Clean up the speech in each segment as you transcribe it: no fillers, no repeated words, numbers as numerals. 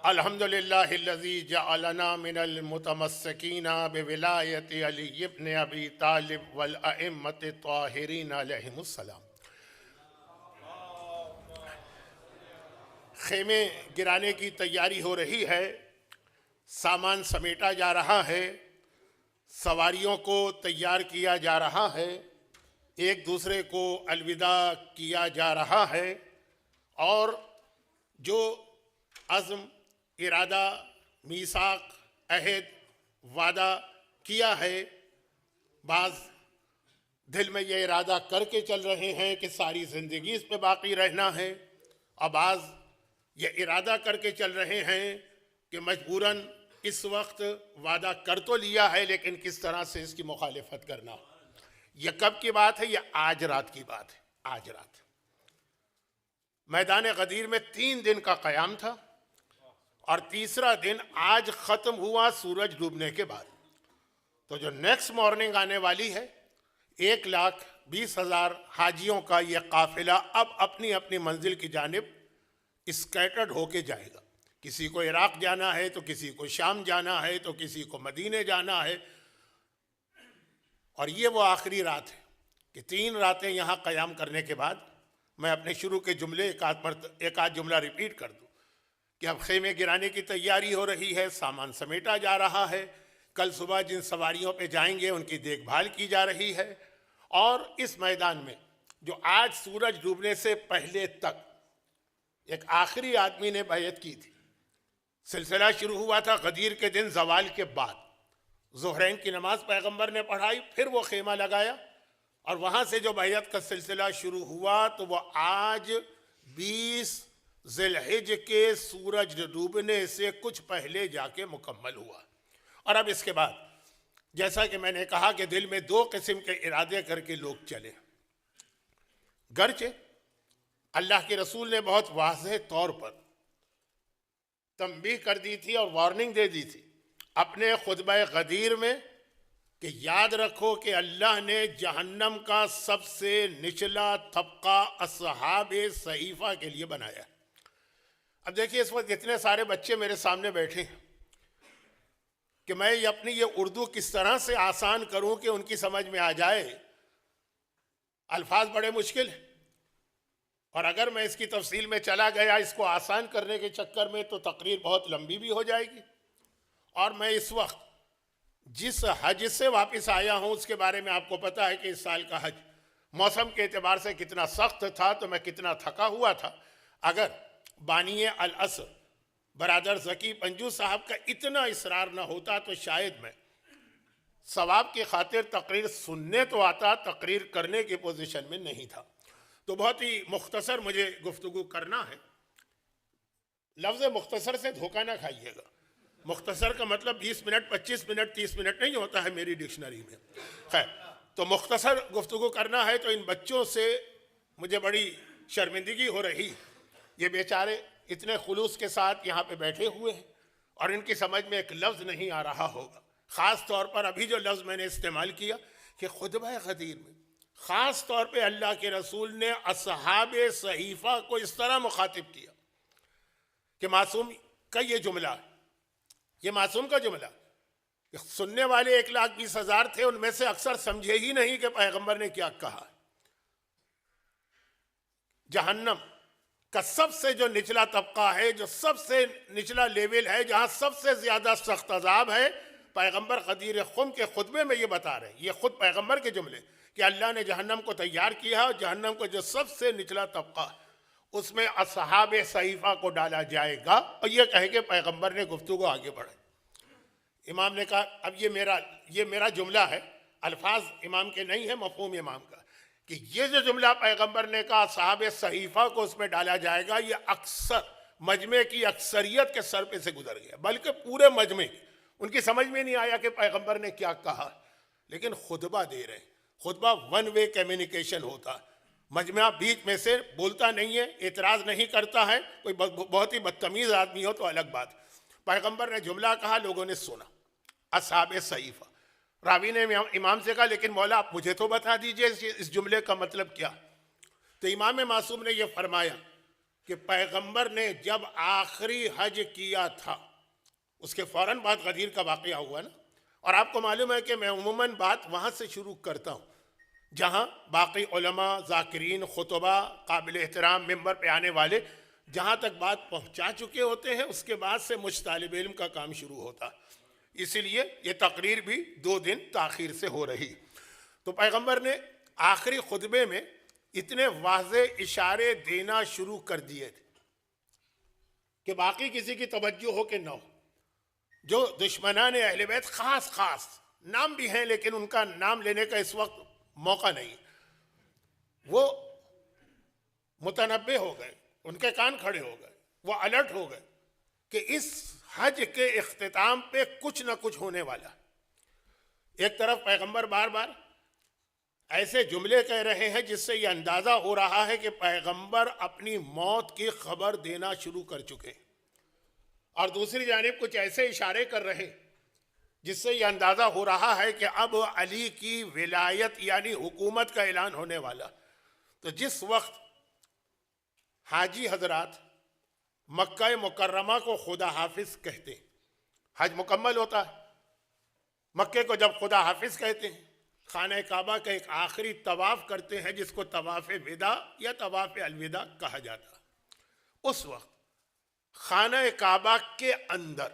الحمد للہ الذی جعلنا من المتمسکین بولایت علی ابن ابی طالب والائمۃ الطاہرین علیہم السلام۔ خیمے گرانے کی تیاری ہو رہی ہے، سامان سمیٹا جا رہا ہے، سواریوں کو تیار کیا جا رہا ہے، ایک دوسرے کو الوداع کیا جا رہا ہے، اور جو عزم، ارادہ، میثاق، عہد، وعدہ کیا ہے، بعض دل میں یہ ارادہ کر کے چل رہے ہیں کہ ساری زندگی اس پہ باقی رہنا ہے، اور بعض یہ ارادہ کر کے چل رہے ہیں کہ مجبوراً اس وقت وعدہ کر تو لیا ہے لیکن کس طرح سے اس کی مخالفت کرنا۔ یہ کب کی بات ہے؟ یہ آج رات کی بات ہے۔ آج رات میدان غدیر میں 3 دن کا قیام تھا، اور تیسرا دن آج ختم ہوا سورج ڈوبنے کے بعد۔ تو جو نیکسٹ مارننگ آنے والی ہے، 1,20,000 حاجیوں کا یہ قافلہ اب اپنی اپنی منزل کی جانب اسکیٹرڈ ہو کے جائے گا۔ کسی کو عراق جانا ہے تو کسی کو شام جانا ہے تو کسی کو مدینے جانا ہے، اور یہ وہ آخری رات ہے کہ 3 راتیں یہاں قیام کرنے کے بعد میں اپنے شروع کے جملے ایک آدھ جملہ ریپیٹ کر دوں کہ اب خیمے گرانے کی تیاری ہو رہی ہے، سامان سمیٹا جا رہا ہے، کل صبح جن سواریوں پہ جائیں گے ان کی دیکھ بھال کی جا رہی ہے، اور اس میدان میں جو آج سورج ڈوبنے سے پہلے تک ایک آخری آدمی نے بیعت کی تھی۔ سلسلہ شروع ہوا تھا غدیر کے دن زوال کے بعد، ظہرین کی نماز پیغمبر نے پڑھائی، پھر وہ خیمہ لگایا، اور وہاں سے جو بیعت کا سلسلہ شروع ہوا تو وہ آج 20 ذی الحجہ کے سورج ڈوبنے سے کچھ پہلے جا کے مکمل ہوا۔ اور اب اس کے بعد جیسا کہ میں نے کہا کہ دل میں 2 قسم کے ارادے کر کے لوگ چلے، گرچہ اللہ کے رسول نے بہت واضح طور پر تنبیہ کر دی تھی اور وارننگ دے دی تھی اپنے خطبہ غدیر میں کہ یاد رکھو کہ اللہ نے جہنم کا سب سے نچلا طبقہ اصحاب صحیفہ کے لیے بنایا ہے۔ اب دیکھیے اس وقت اتنے سارے بچے میرے سامنے بیٹھے ہیں کہ میں اپنی یہ اردو کس طرح سے آسان کروں کہ ان کی سمجھ میں آ جائے۔ الفاظ بڑے مشکل ہیں، اور اگر میں اس کی تفصیل میں چلا گیا اس کو آسان کرنے کے چکر میں تو تقریر بہت لمبی بھی ہو جائے گی۔ اور میں اس وقت جس حج سے واپس آیا ہوں اس کے بارے میں آپ کو پتہ ہے کہ اس سال کا حج موسم کے اعتبار سے کتنا سخت تھا، تو میں کتنا تھکا ہوا تھا۔ اگر بانی الاثر برادر ذکی پنجو صاحب کا اتنا اصرار نہ ہوتا تو شاید میں ثواب کی خاطر تقریر سننے تو آتا، تقریر کرنے کی پوزیشن میں نہیں تھا۔ تو بہت ہی مختصر مجھے گفتگو کرنا ہے۔ لفظ مختصر سے دھوکہ نہ کھائیے گا، مختصر کا مطلب 20 منٹ 25 منٹ 30 منٹ نہیں ہوتا ہے میری ڈکشنری میں۔ خیر، تو مختصر گفتگو کرنا ہے تو ان بچوں سے مجھے بڑی شرمندگی ہو رہی ہے۔ یہ بیچارے اتنے خلوص کے ساتھ یہاں پہ بیٹھے ہوئے ہیں اور ان کی سمجھ میں ایک لفظ نہیں آ رہا ہوگا، خاص طور پر ابھی جو لفظ میں نے استعمال کیا کہ خطبہ غدیر میں خاص طور پہ اللہ کے رسول نے اصحاب صحیفہ کو اس طرح مخاطب کیا کہ معصوم کا یہ جملہ، یہ معصوم کا جملہ، سننے والے 1,20,000 تھے، ان میں سے اکثر سمجھے ہی نہیں کہ پیغمبر نے کیا کہا۔ جہنم کا سب سے جو نچلا طبقہ ہے، جو سب سے نچلا لیول ہے، جہاں سب سے زیادہ سخت عذاب ہے، پیغمبر غدیر خم کے خطبے میں یہ بتا رہے ہیں۔ یہ خود پیغمبر کے جملے کہ اللہ نے جہنم کو تیار کیا، اور جہنم کو جو سب سے نچلا طبقہ ہے اس میں اصحاب صحیفہ کو ڈالا جائے گا، اور یہ کہہ کے پیغمبر نے گفتگو آگے بڑھائی۔ امام نے کہا اب یہ میرا جملہ ہے، الفاظ امام کے نہیں ہیں، مفہوم امام کا، کہ یہ جو جملہ پیغمبر نے کہا اصحاب صحیفہ کو اس میں ڈالا جائے گا، یہ اکثر مجمع کی اکثریت کے سر پہ سے گزر گیا، بلکہ پورے مجمع ان کی سمجھ میں نہیں آیا کہ پیغمبر نے کیا کہا، لیکن خطبہ دے رہے ہیں۔ خطبہ ون وے کمیونیکیشن ہوتا ہے، مجمع بیچ میں سے بولتا نہیں ہے، اعتراض نہیں کرتا ہے، کوئی بہت ہی بدتمیز آدمی ہو تو الگ بات۔ پیغمبر نے جملہ کہا، لوگوں نے سنا، اصحاب صحیفہ۔ راوی نے امام سے کہا لیکن مولا آپ مجھے تو بتا دیجئے اس جملے کا مطلب کیا۔ تو امام معصوم نے یہ فرمایا کہ پیغمبر نے جب آخری حج کیا تھا اس کے فوراً بعد غدیر کا واقعہ ہوا نا، اور آپ کو معلوم ہے کہ میں عموماً بات وہاں سے شروع کرتا ہوں جہاں باقی علماء، ذاکرین، خطبہ، قابل احترام ممبر پہ آنے والے جہاں تک بات پہنچا چکے ہوتے ہیں اس کے بعد سے مجھ طالب علم کا کام شروع ہوتا، اسی لیے یہ تقریر بھی 2 دن تاخیر سے ہو رہی۔ تو پیغمبر نے آخری خطبے میں اتنے واضح اشارے دینا شروع کر دیے تھے کہ باقی کسی کی توجہ ہو کہ نہ ہو، جو دشمنان اہل بیت خاص نام بھی ہیں لیکن ان کا نام لینے کا اس وقت موقع نہیں، وہ متنبہ ہو گئے، ان کے کان کھڑے ہو گئے، وہ الرٹ ہو گئے کہ اس حج کے اختتام پہ کچھ نہ کچھ ہونے والا۔ ایک طرف پیغمبر بار بار ایسے جملے کہہ رہے ہیں جس سے یہ اندازہ ہو رہا ہے کہ پیغمبر اپنی موت کی خبر دینا شروع کر چکے، اور دوسری جانب کچھ ایسے اشارے کر رہے جس سے یہ اندازہ ہو رہا ہے کہ اب علی کی ولایت یعنی حکومت کا اعلان ہونے والا۔ تو جس وقت حاجی حضرات مکہ مکرمہ کو خدا حافظ کہتے ہیں، حج مکمل ہوتا ہے، مکے کو جب خدا حافظ کہتے ہیں، خانہ کعبہ کا ایک آخری طواف کرتے ہیں جس کو طواف وداع یا طواف الوداع کہا جاتا ہے۔ اس وقت خانہ کعبہ کے اندر،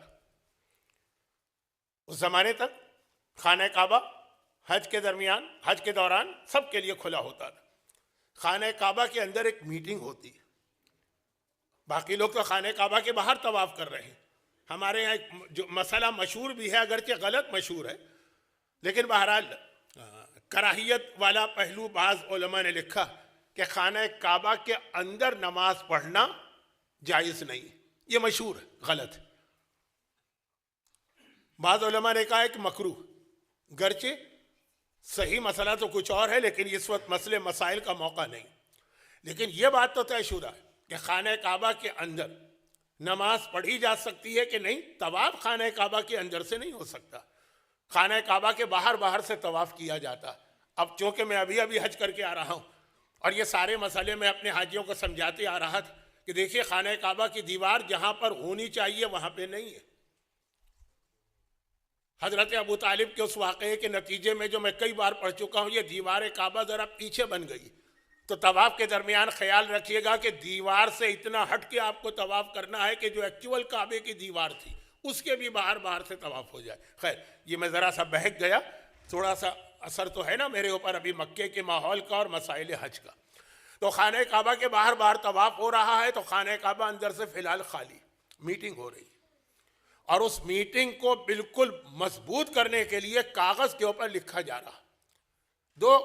اس زمانے تک خانہ کعبہ حج کے درمیان، حج کے دوران سب کے لیے کھلا ہوتا تھا، خانہ کعبہ کے اندر ایک میٹنگ ہوتی ہے۔ باقی لوگ تو خانہ کعبہ کے باہر طواف کر رہے ہیں، ہمارے یہاں ایک جو مسئلہ مشہور بھی ہے، اگرچہ غلط مشہور ہے لیکن بہرحال کراہیت والا پہلو بعض علماء نے لکھا کہ خانہ کعبہ کے اندر نماز پڑھنا جائز نہیں، یہ مشہور ہے، غلط ہے۔ بعض علماء نے کہا ہے کہ مکروہ، گرچہ صحیح مسئلہ تو کچھ اور ہے لیکن اس وقت مسئلے مسائل کا موقع نہیں، لیکن یہ بات تو طے شدہ ہے کہ خانہ کعبہ کے اندر نماز پڑھی جا سکتی ہے کہ نہیں۔ طواف خانہ کعبہ کے اندر سے نہیں ہو سکتا، خانہ کعبہ کے باہر سے طواف کیا جاتا۔ اب چونکہ میں ابھی حج کر کے آ رہا ہوں اور یہ سارے مسئلے میں اپنے حاجیوں کو سمجھاتے آ رہا تھا کہ دیکھیے خانہ کعبہ کی دیوار جہاں پر ہونی چاہیے وہاں پہ نہیں ہے۔ حضرت ابو طالب کے اس واقعے کے نتیجے میں جو میں کئی بار پڑھ چکا ہوں، یہ دیوار کعبہ ذرا پیچھے بن گئی، تو طواف کے درمیان خیال رکھیے گا کہ دیوار سے اتنا ہٹ کے آپ کو طواف کرنا ہے کہ جو ایکچول کعبے کی دیوار تھی اس کے بھی باہر سے طواف ہو جائے۔ خیر یہ میں ذرا سا بہک گیا، تھوڑا سا اثر تو ہے نا میرے اوپر ابھی مکے کے ماحول کا اور مسائل حج کا۔ تو خانہ کعبہ کے باہر طواف ہو رہا ہے، تو خانہ کعبہ اندر سے فی الحال خالی، میٹنگ ہو رہی ہے، اور اس میٹنگ کو بالکل مضبوط کرنے کے لیے کاغذ کے اوپر لکھا جا رہا۔ 2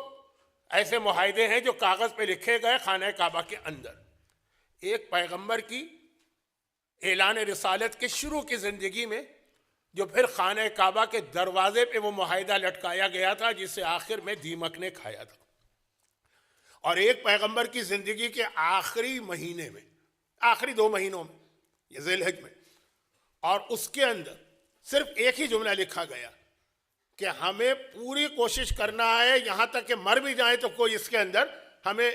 ایسے معاہدے ہیں جو کاغذ پہ لکھے گئے خانہ کعبہ کے اندر، ایک پیغمبر کی اعلان رسالت کے شروع کی زندگی میں جو پھر خانہ کعبہ کے دروازے پہ وہ معاہدہ لٹکایا گیا تھا جسے آخر میں دیمک نے کھایا تھا، اور ایک پیغمبر کی زندگی کے آخری مہینے میں، آخری 2 مہینوں میں، یہ ذی الحج میں، اور اس کے اندر صرف ایک ہی جملہ لکھا گیا کہ ہمیں پوری کوشش کرنا ہے، یہاں تک کہ مر بھی جائیں تو کوئی اس کے اندر ہمیں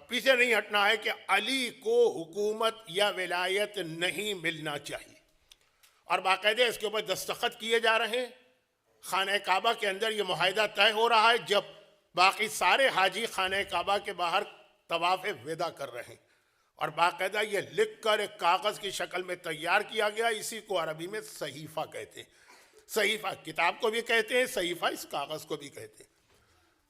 پیچھے نہیں ہٹنا ہے کہ علی کو حکومت یا ولایت نہیں ملنا چاہیے، اور باقاعدہ اس کے اوپر دستخط کیے جا رہے ہیں۔ خانہ کعبہ کے اندر یہ معاہدہ طے ہو رہا ہے جب باقی سارے حاجی خانہ کعبہ کے باہر طواف وداع کر رہے ہیں، اور باقاعدہ یہ لکھ کر ایک کاغذ کی شکل میں تیار کیا گیا، اسی کو عربی میں صحیفہ کہتے ہیں۔ صحیفہ کتاب کو بھی کہتے ہیں، صحیفہ اس کاغذ کو بھی کہتے ہیں۔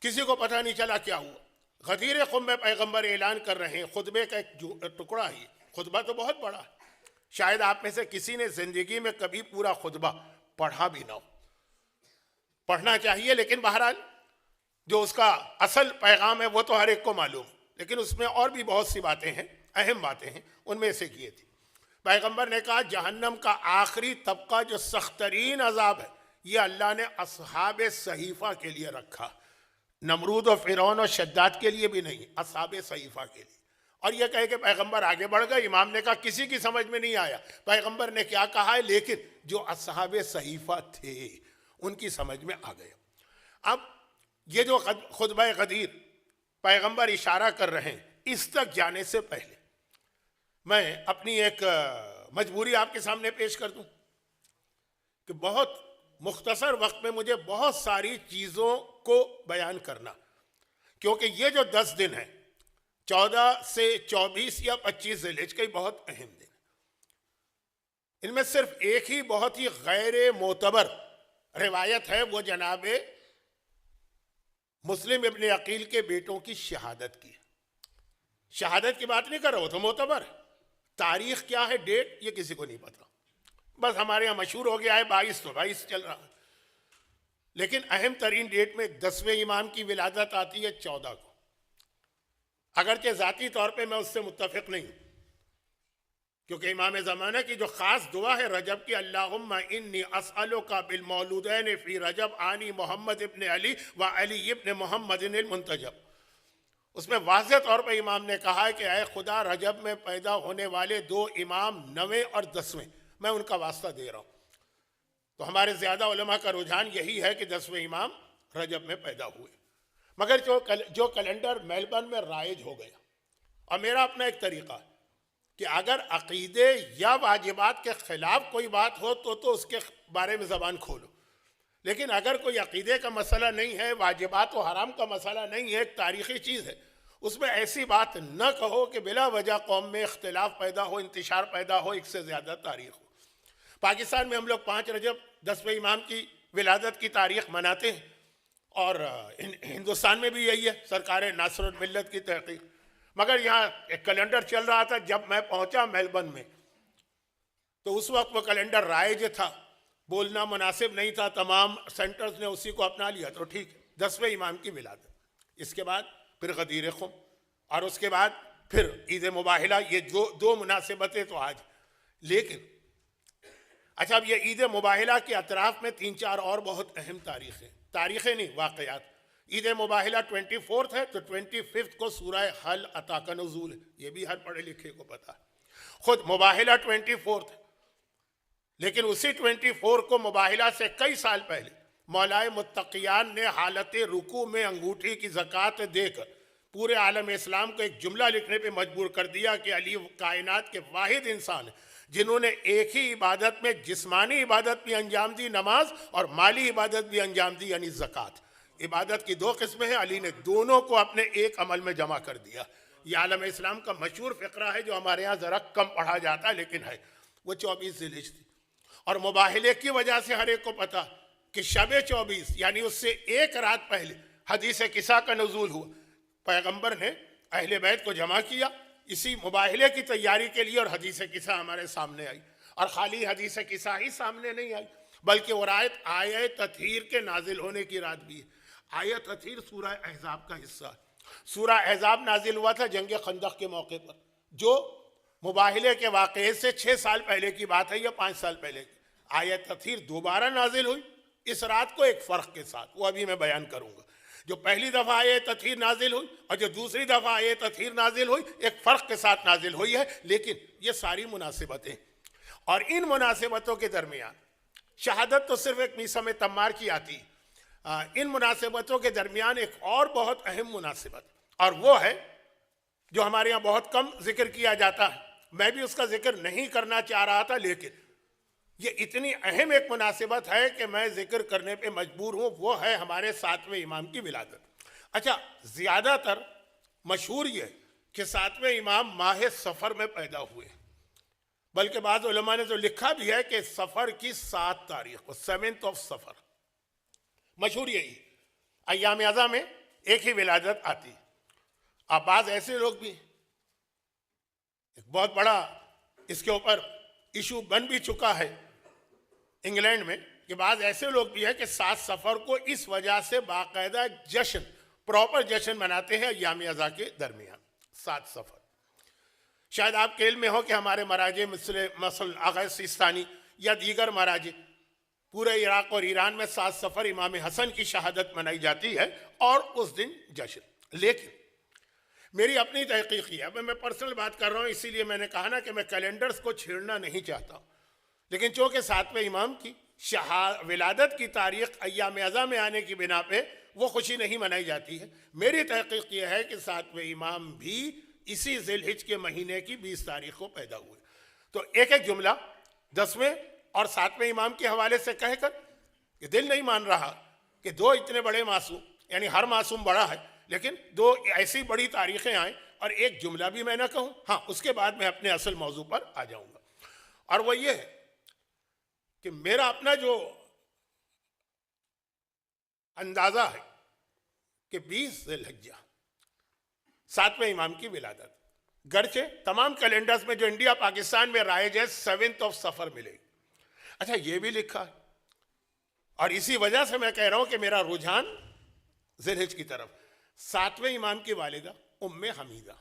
کسی کو پتہ نہیں چلا کیا ہوا، غدیر خم میں پیغمبر اعلان کر رہے ہیں، خطبے کا ایک ٹکڑا ہی، خطبہ تو بہت بڑا ہے، شاید آپ میں سے کسی نے زندگی میں کبھی پورا خطبہ پڑھا بھی نہ ہو، پڑھنا چاہیے، لیکن بہرحال جو اس کا اصل پیغام ہے وہ تو ہر ایک کو معلوم، لیکن اس میں اور بھی بہت سی باتیں ہیں، اہم باتیں ہیں، ان میں سے کیے تھی۔ پیغمبر نے کہا جہنم کا آخری طبقہ جو سخت ترین عذاب ہے یہ اللہ نے اصحاب صحیفہ کے لیے رکھا، نمرود و فرعون و شداد کے لیے بھی نہیں، اصحاب صحیفہ کے لیے۔ اور یہ کہے کہ پیغمبر آگے بڑھ گئے، امام نے کہا کسی کی سمجھ میں نہیں آیا پیغمبر نے کیا کہا ہے، لیکن جو اصحاب صحیفہ تھے ان کی سمجھ میں آ گیا۔ اب یہ جو خطبہ غدیر پیغمبر اشارہ کر رہے ہیں، اس تک جانے سے پہلے میں اپنی ایک مجبوری آپ کے سامنے پیش کر دوں کہ بہت مختصر وقت میں مجھے بہت ساری چیزوں کو بیان کرنا، کیونکہ یہ جو 10 دن ہیں 14 سے 24 یا 25 ذی الحجہ کے بہت اہم دن، ان میں صرف ایک ہی بہت ہی غیر معتبر روایت ہے، وہ جناب مسلم ابن عقیل کے بیٹوں کی شہادت کی۔ شہادت کی بات نہیں کر رہا، وہ تو معتبر ہے۔ تاریخ کیا ہے، ڈیٹ، یہ کسی کو نہیں پتا، بس ہمارے ہاں مشہور ہو گیا ہے 22 تو 22 چل رہا ہے، لیکن اہم ترین ڈیٹ میں 10ویں امام کی ولادت آتی ہے 14 کو۔ اگرچہ ذاتی طور پہ میں اس سے متفق نہیں ہوں، کیونکہ امام زمانہ کی جو خاص دعا ہے رجب کی، اللہم انی اسألک بالمولودین فی رجب آنی محمد ابن علی و علی ابن محمد المنتجب، اس میں واضح طور پہ امام نے کہا ہے کہ اے خدا رجب میں پیدا ہونے والے 2 امام 9ویں اور 10ویں میں ان کا واسطہ دے رہا ہوں۔ تو ہمارے زیادہ علماء کا رجحان یہی ہے کہ 10ویں امام رجب میں پیدا ہوئے، مگر جو کیلنڈر میلبرن میں رائج ہو گیا، اور میرا اپنا ایک طریقہ ہے کہ اگر عقیدے یا واجبات کے خلاف کوئی بات ہو تو اس کے بارے میں زبان کھولو، لیکن اگر کوئی عقیدے کا مسئلہ نہیں ہے، واجبات و حرام کا مسئلہ نہیں ہے، ایک تاریخی چیز ہے، اس میں ایسی بات نہ کہو کہ بلا وجہ قوم میں اختلاف پیدا ہو، انتشار پیدا ہو، ایک سے زیادہ تاریخ ہو۔ پاکستان میں ہم لوگ 5 رجب 10ویں امام کی ولادت کی تاریخ مناتے ہیں، اور ہندوستان میں بھی یہی ہے، سرکار ناصر الملت کی تحقیق، مگر یہاں ایک کیلنڈر چل رہا تھا جب میں پہنچا میلبرن میں، تو اس وقت وہ کیلنڈر رائج تھا، بولنا مناسب نہیں تھا، تمام سینٹرز نے اسی کو اپنا لیا، تو ٹھیک ہے 10ویں امام کی ولادت، اس کے بعد پھر غدیر خم، اور اس کے بعد پھر عید مباہلہ، یہ دو مناسبتیں تو آج۔ لیکن اچھا، اب یہ عید مباہلہ کے اطراف میں 3-4 اور بہت اہم تاریخیں نہیں، واقعات۔ عید مباہلہ 24 ہے، تو 25 کو سورہ حل عطا کا نزول ہے، یہ بھی ہر پڑھے لکھے کو پتا ہے۔ خود مباہلہ 24 ہے، لیکن اسی 24 کو مباہلہ سے کئی سال پہلے مولائے متقیان نے حالت رکوع میں انگوٹھی کی زکوٰۃ دے کر پورے عالم اسلام کو ایک جملہ لکھنے پہ مجبور کر دیا کہ علی کائنات کے واحد انسان ہیں جنہوں نے ایک ہی عبادت میں جسمانی عبادت بھی انجام دی، نماز، اور مالی عبادت بھی انجام دی، یعنی زکوٰۃ۔ عبادت کی 2 قسمیں ہیں، علی نے دونوں کو اپنے ایک عمل میں جمع کر دیا۔ یہ عالم اسلام کا مشہور فقرہ ہے جو ہمارے ہاں ذرا کم پڑھا جاتا ہے، لیکن ہے، وہ 24 ذی الحجہ تھی، اور مباہلے کی وجہ سے ہر ایک کو پتا کہ شب 24 یعنی اس سے ایک رات پہلے حدیث کسا کا نزول ہوا، پیغمبر نے اہل بیت کو جمع کیا اسی مباہلے کی تیاری کے لیے، اور حدیث کسا ہمارے سامنے آئی، اور خالی حدیث کسا ہی سامنے نہیں آئی، بلکہ وہ آیہ تطہیر کے نازل ہونے کی رات بھی ہے۔ آیہ تطہیر سورہ احزاب کا حصہ ہے۔ سورہ احزاب نازل ہوا تھا جنگ خندق کے موقع پر، جو مباہلے کے واقعے سے 6 سال پہلے کی بات ہے یا 5 سال پہلے کی۔ آیہ تطہیر دوبارہ نازل ہوئی اس رات کو، ایک فرق کے ساتھ، وہ ابھی میں بیان کروں گا۔ جو پہلی دفعہ آیہ تطہیر نازل ہوئی اور جو دوسری دفعہ آیہ تطہیر نازل ہوئی، ایک فرق کے ساتھ نازل ہوئی ہے، لیکن یہ ساری مناسبتیں، اور ان مناسبتوں کے درمیان شہادت تو صرف ایک میثم تمار کی آتی، ان مناسبتوں کے درمیان ایک اور بہت اہم مناسبت، اور وہ ہے جو ہمارے یہاں بہت کم ذکر کیا جاتا ہے، میں بھی اس کا ذکر نہیں کرنا چاہ رہا تھا، لیکن یہ اتنی اہم ایک مناسبت ہے کہ میں ذکر کرنے پہ مجبور ہوں، وہ ہے ہمارے 7ویں امام کی ولادت۔ اچھا، زیادہ تر مشہور یہ کہ 7ویں امام ماہ صفر میں پیدا ہوئے، بلکہ بعض علماء نے تو لکھا بھی ہے کہ صفر کی 7 تاریخ کو، 7 صفر، مشہور یہی۔ ایام ازا میں ایک ہی ولادت آتی۔ اب بعض ایسے لوگ بھی، ایک بہت بڑا اس کے اوپر ایشو بن بھی چکا ہے انگلینڈ میں، کہ بعض ایسے لوگ بھی ہیں کہ 7 صفر کو اس وجہ سے باقاعدہ جشن، پراپر جشن مناتے ہیں ایام ازا کے درمیان 7 صفر۔ شاید آپ کے علم میں ہو کہ ہمارے مراجع مثل آغا سیستانی یا دیگر مراجع، پورے عراق اور ایران میں 7 صفر امام حسن کی شہادت منائی جاتی ہے، اور اس دن جشن۔ لیکن میری اپنی تحقیق ہے، اب میں پرسنل بات کر رہا ہوں، اسی لیے میں نے کہا نا کہ میں کیلنڈرز کو چھیڑنا نہیں چاہتا ہوں، لیکن چونکہ 7ویں امام کی ولادت کی تاریخ ایام ازا میں آنے کی بنا پہ وہ خوشی نہیں منائی جاتی ہے، میری تحقیق یہ ہے کہ 7ویں امام بھی اسی ذی الحج کے مہینے کی 20 تاریخ کو پیدا ہوئے. تو ایک ایک جملہ 10ویں اور 7ویں امام کے حوالے سے کہہ کر کہ دل نہیں مان رہا کہ دو اتنے بڑے معصوم، یعنی ہر معصوم بڑا ہے، لیکن دو ایسی بڑی تاریخیں آئیں اور ایک جملہ بھی میں نہ کہوں. ہاں، اس کے بعد میں اپنے اصل موضوع پر آ جاؤں گا، اور وہ یہ ہے کہ میرا اپنا جو اندازہ ہے کہ 20 ذی الحجہ 7ویں امام کی ولادت، گرچہ تمام کیلنڈرز میں جو انڈیا پاکستان میں رائج ہے 7 صفر ملے. اچھا، یہ بھی لکھا ہے، اور اسی وجہ سے میں کہہ رہا ہوں کہ میرا رجحان ذی الحج کی طرف. 7ویں امام کی والدہ ام حمیدہ،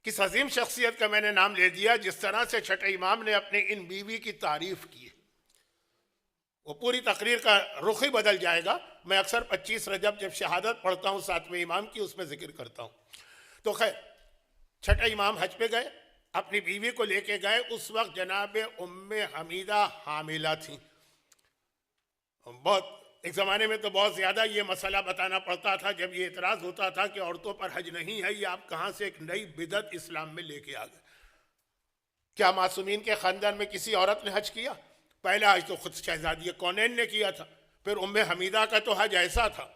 کس عظیم شخصیت کا میں نے نام لے دیا. جس طرح سے چھٹے امام نے اپنے ان بیوی کی تعریف کی، وہ پوری تقریر کا رخ ہی بدل جائے گا. میں اکثر 25 رجب جب شہادت پڑھتا ہوں 7ویں امام کی، اس میں ذکر کرتا ہوں. تو خیر، چھٹے امام حج پہ گئے، اپنی بیوی کو لے کے گئے. اس وقت جناب ام حمیدہ حاملہ تھیں. ایک زمانے میں تو بہت زیادہ یہ مسئلہ بتانا پڑتا تھا جب یہ اعتراض ہوتا تھا کہ عورتوں پر حج نہیں ہے، یہ آپ کہاں سے ایک نئی بدعت اسلام میں لے کے آ گئے. کیا معصومین کے خاندان میں کسی عورت نے حج کیا؟ پہلا حج تو خود شہزادی کونین نے کیا تھا. پھر ام حمیدہ کا تو حج ایسا تھا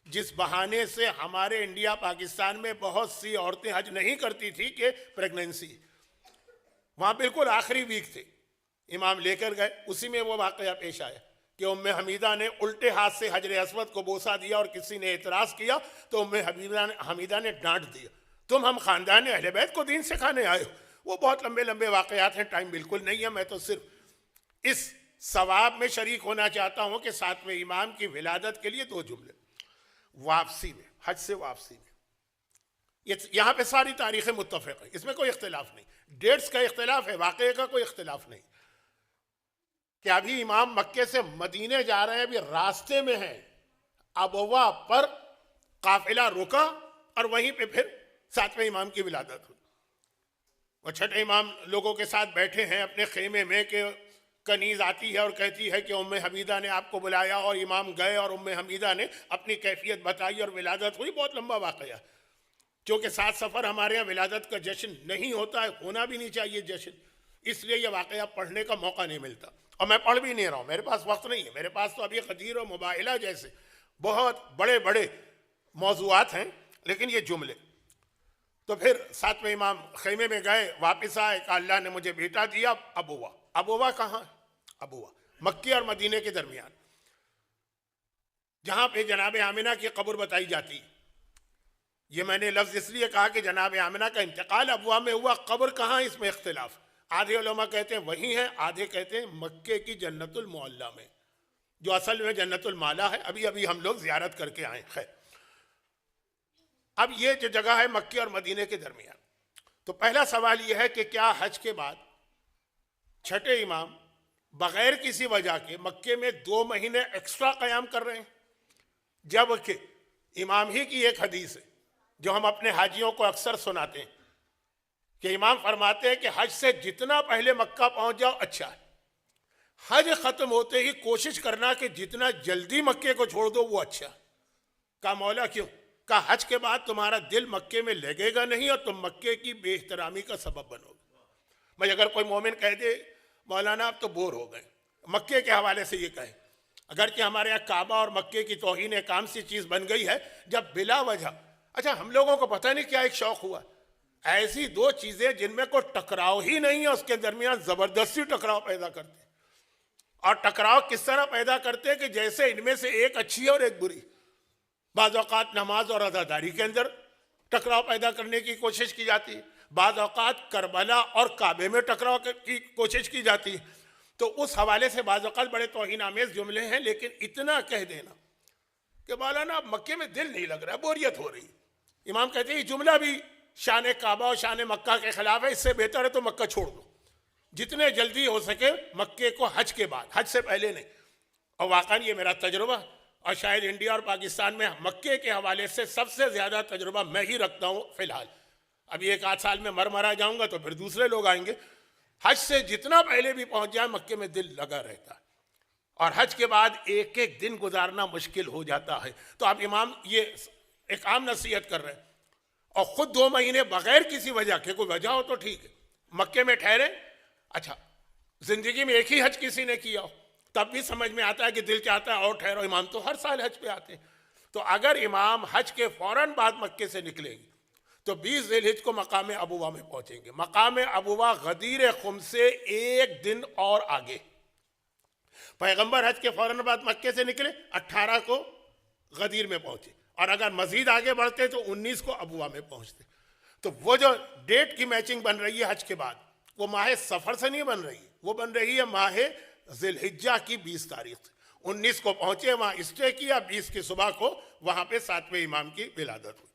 جس بہانے سے ہمارے انڈیا پاکستان میں بہت سی عورتیں حج نہیں کرتی تھی کہ پریگننسی. وہاں بالکل آخری ویک تھے، امام لے کر گئے. اسی میں وہ واقعہ پیش آیا کہ ام حمیدہ نے الٹے ہاتھ سے حجر اسود کو بوسہ دیا، اور کسی نے اعتراض کیا تو ام حمیدہ نے ڈانٹ دیا، تم ہم خاندان اہل بیت کو دین سکھانے آئے ہو. وہ بہت لمبے لمبے واقعات ہیں، ٹائم بالکل نہیں ہے. میں تو صرف اس ثواب میں شریک ہونا چاہتا ہوں کہ 7ویں امام کی ولادت کے لیے 2 جملے. واپسی میں، حج سے واپسی میں، یہاں پہ ساری تاریخیں متفق ہیں، اس میں کوئی اختلاف نہیں. ڈیٹس کا اختلاف ہے، واقعے کا کوئی اختلاف نہیں. کہ ابھی امام مکے سے مدینے جا رہے ہیں، ابھی راستے میں ہیں، ابوا پر قافلہ رکا، اور وہیں پہ پھر 7ویں امام کی ولادت ہوئی. وہ چھٹے امام لوگوں کے ساتھ بیٹھے ہیں اپنے خیمے میں کہ کنیز آتی ہے اور کہتی ہے کہ ام حمیدہ نے آپ کو بلایا، اور امام گئے اور ام حمیدہ نے اپنی کیفیت بتائی اور ولادت ہوئی. بہت لمبا واقعہ. چونکہ 7 صفر ہمارے یہاں ولادت کا جشن نہیں ہوتا ہے، ہونا بھی نہیں چاہیے جشن، اس لیے یہ واقعہ پڑھنے کا موقع نہیں ملتا، اور میں پڑھ بھی نہیں رہا ہوں، میرے پاس وقت نہیں ہے. میرے پاس تو ابھی غدیر و مباہلہ جیسے بہت بڑے بڑے موضوعات ہیں، لیکن یہ جملے. تو پھر 7ویں امام خیمے میں گئے، واپس آئے کہ اللہ نے مجھے بیٹا دیا. ابوا کہاں ہے؟ ابوا مکے اور مدینے کے درمیان، جہاں پہ جناب آمنہ کی قبر بتائی جاتی. یہ میں نے لفظ اس لیے کہا کہ جناب آمنہ کا انتقال ابوا میں ہوا، قبر کہاں، اس میں اختلاف. آدھے علماء کہتے ہیں وہی ہیں، آدھے کہتے ہیں مکے کی جنت المعلیٰ میں، جو اصل میں جنت المالا ہے. ابھی ہم لوگ زیارت کر کے آئیں. خیر، اب یہ جو جگہ ہے مکے اور مدینے کے درمیان، تو پہلا سوال یہ ہے کہ کیا حج کے بعد چھٹے امام بغیر کسی وجہ کے مکے میں 2 مہینے ایکسٹرا قیام کر رہے ہیں؟ جبکہ امام ہی کی ایک حدیث ہے جو ہم اپنے حاجیوں کو اکثر سناتے ہیں کہ امام فرماتے ہیں کہ حج سے جتنا پہلے مکہ پہنچ جاؤ اچھا ہے. حج ختم ہوتے ہی کوشش کرنا کہ جتنا جلدی مکے کو چھوڑ دو وہ اچھا. کہا مولا کیوں؟ کہا حج کے بعد تمہارا دل مکے میں لگے گا نہیں، اور تم مکے کی بے احترامی کا سبب بنو گے. بھائی اگر کوئی مومن کہہ دے مولانا اب تو بور ہو گئے، مکے کے حوالے سے یہ کہیں، اگرچہ ہمارے یہاں کعبہ اور مکے کی توہین ایک عام سی چیز بن گئی ہے، جب بلا وجہ، اچھا ہم لوگوں کو پتہ نہیں کیا ایک شوق ہوا، ایسی 2 چیزیں جن میں کوئی ٹکراؤ ہی نہیں ہے اس کے درمیان زبردستی ٹکراؤ پیدا کرتے ہیں. اور ٹکراؤ کس طرح پیدا کرتے ہیں کہ جیسے ان میں سے ایک اچھی ہے اور ایک بری. بعض اوقات نماز اور عزاداری کے اندر ٹکراؤ پیدا کرنے کی کوشش کی جاتی ہے، بعض اوقات کربلا اور کعبے میں ٹکراؤ کی کوشش کی جاتی ہے. تو اس حوالے سے بعض اوقات بڑے توہین آمیز جملے ہیں، لیکن اتنا کہہ دینا کہ مولانا اب مکے میں دل نہیں لگ رہا، بوریت ہو رہی. امام کہتے ہیں یہ جملہ بھی شان کعبہ اور شان مکہ کے خلاف ہے، اس سے بہتر ہے تو مکہ چھوڑ دو جتنے جلدی ہو سکے مکے کو، حج کے بعد، حج سے پہلے نہیں. اور واقعاً یہ میرا تجربہ، اور شاید انڈیا اور پاکستان میں مکے کے حوالے سے سب سے زیادہ تجربہ میں ہی رکھتا ہوں فی الحال. ابھی 1 آدھ سال میں مرا جاؤں گا تو پھر دوسرے لوگ آئیں گے. حج سے جتنا پہلے بھی پہنچ جائے مکے میں دل لگا رہتا ہے، اور حج کے بعد ایک ایک دن گزارنا مشکل ہو جاتا ہے. تو اب امام یہ ایک عام نصیحت کر رہے ہیں، اور خود 2 مہینے بغیر کسی وجہ کے، کوئی وجہ ہو تو ٹھیک ہے، مکے میں ٹھہرے. اچھا زندگی میں ایک ہی حج کسی نے کیا ہو تب بھی سمجھ میں آتا ہے کہ دل چاہتا ہے اور ٹھہرو. امام تو ہر سال حج پہ آتے ہیں. تو اگر امام حج کے فوراً بعد مکے سے نکلیں گے تو 20 ذی الحجہ کو مقام ابوا میں پہنچیں گے. مقام ابوا غدیر خم سے 1 دن اور آگے. پیغمبر حج کے فوراً بعد مکے سے نکلے، 18 کو غدیر میں پہنچے، اور اگر مزید آگے بڑھتے تو 19 کو ابوا میں پہنچتے. تو وہ جو ڈیٹ کی میچنگ بن رہی ہے حج کے بعد، وہ ماہ سفر سے نہیں بن رہی، وہ بن رہی ہے ماہ ذی الحجہ کی 20 تاریخ سے. 19 کو پہنچے، وہاں اسٹے کیا، 20 کی صبح کو وہاں پہ 7ویں امام کی ولادت ہوئی.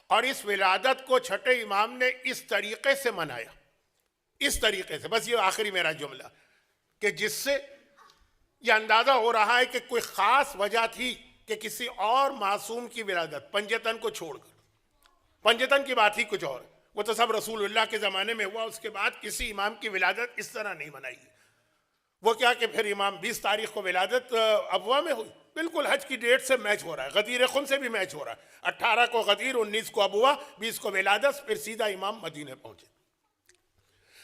اور اس ولادت کو چھٹے امام نے اس طریقے سے منایا، اس طریقے سے. بس یہ آخری میرا جملہ کہ جس سے یہ اندازہ ہو رہا ہے کہ کوئی خاص وجہ تھی کہ کسی اور معصوم کی ولادت، پنجتن کو چھوڑ کر. پنجتن کی بات ہی کچھ اور ہے، وہ تو سب رسول اللہ کے زمانے میں ہوا. اس کے بعد کسی امام کی ولادت اس طرح نہیں منائی. وہ کیا کہ پھر امام 20 تاریخ کو ولادت ابوا میں ہوئی، بالکل حج کی ڈیٹ سے میچ ہو رہا ہے، غدیر خم سے بھی میچ ہو رہا ہے. 18 کو غدیر، 19 کو ابوا، 20 کو ولادت. پھر سیدھا امام مدینے پہنچے.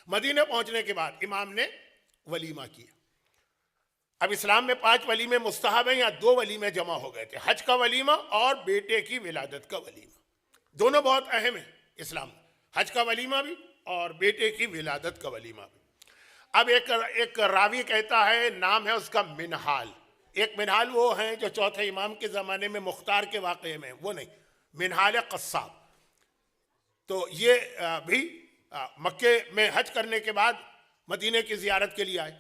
مدینے پہنچنے کے بعد امام نے ولیمہ کیا. اب اسلام میں 5 ولیمے مستحب ہیں، یا 2 ولیمے جمع ہو گئے تھے، حج کا ولیمہ اور بیٹے کی ولادت کا ولیمہ. دونوں بہت اہم ہیں اسلام میں، حج کا ولیمہ بھی اور بیٹے کی ولادت کا ولیمہ بھی. اب ایک راوی کہتا ہے، نام ہے اس کا منہال. ایک منہال وہ ہیں جو چوتھے امام کے زمانے میں مختار کے واقعے میں، وہ نہیں، منہال قصاب. تو یہ بھی مکے میں حج کرنے کے بعد مدینے کی زیارت کے لیے آئے.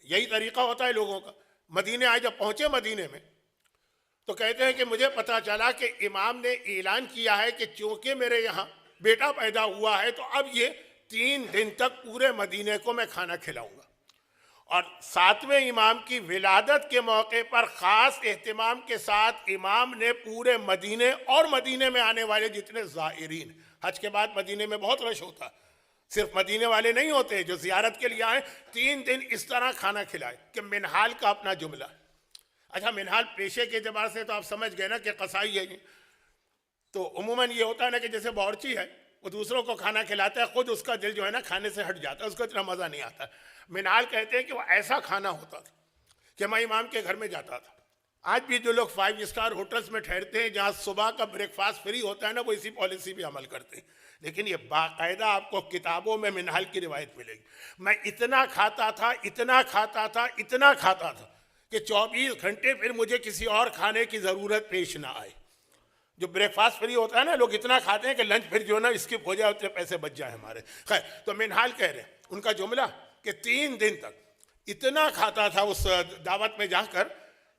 یہی طریقہ ہوتا ہے لوگوں کا. مدینے آئے، جب پہنچے مدینے میں تو کہتے ہیں کہ مجھے پتا چلا کہ امام نے اعلان کیا ہے کہ چونکہ میرے یہاں بیٹا پیدا ہوا ہے تو اب یہ 3 دن تک پورے مدینے کو میں کھانا کھلاؤں گا. اور 7ویں امام کی ولادت کے موقع پر خاص اہتمام کے ساتھ امام نے پورے مدینے اور مدینے میں آنے والے جتنے زائرین، حج کے بعد مدینے میں بہت رش ہوتا، صرف مدینے والے نہیں ہوتے جو زیارت کے لیے آئے، 3 دن اس طرح کھانا کھلائے. کہ منہال کا اپنا جملہ. اچھا منہال پیشے کے اعتبار سے تو آپ سمجھ گئے نا کہ قصائی ہے. تو عموماً یہ ہوتا ہے نا کہ جیسے باورچی ہے، وہ دوسروں کو کھانا کھلاتا ہے، خود اس کا دل جو ہے نا کھانے سے ہٹ جاتا ہے، اس کو اتنا مزہ نہیں آتا. منہال کہتے ہیں کہ وہ ایسا کھانا ہوتا تھا کہ میں امام کے گھر میں جاتا تھا. آج بھی جو لوگ 5 اسٹار ہوٹلز میں ٹھہرتے ہیں جہاں صبح کا بریک فاسٹ فری ہوتا ہے نا، وہ اسی پالیسی پہ عمل کرتے ہیں. لیکن یہ باقاعدہ آپ کو کتابوں میں منہال کی روایت ملے گی. میں اتنا کھاتا تھا، اتنا کھاتا تھا، اتنا کھاتا تھا کہ 24 گھنٹے پھر مجھے کسی اور کھانے کی ضرورت پیش نہ آئے. جو بریک فاسٹ فری ہوتا ہے نا، لوگ اتنا کھاتے ہیں کہ لنچ پھر جو ہے نا اسکپ ہو جائے، اتنے پیسے بچ جائیں ہمارے. خیر، تو منہال کہہ رہے ہیں ان کا جملہ کہ 3 دن تک اتنا کھاتا تھا اس دعوت میں جا کر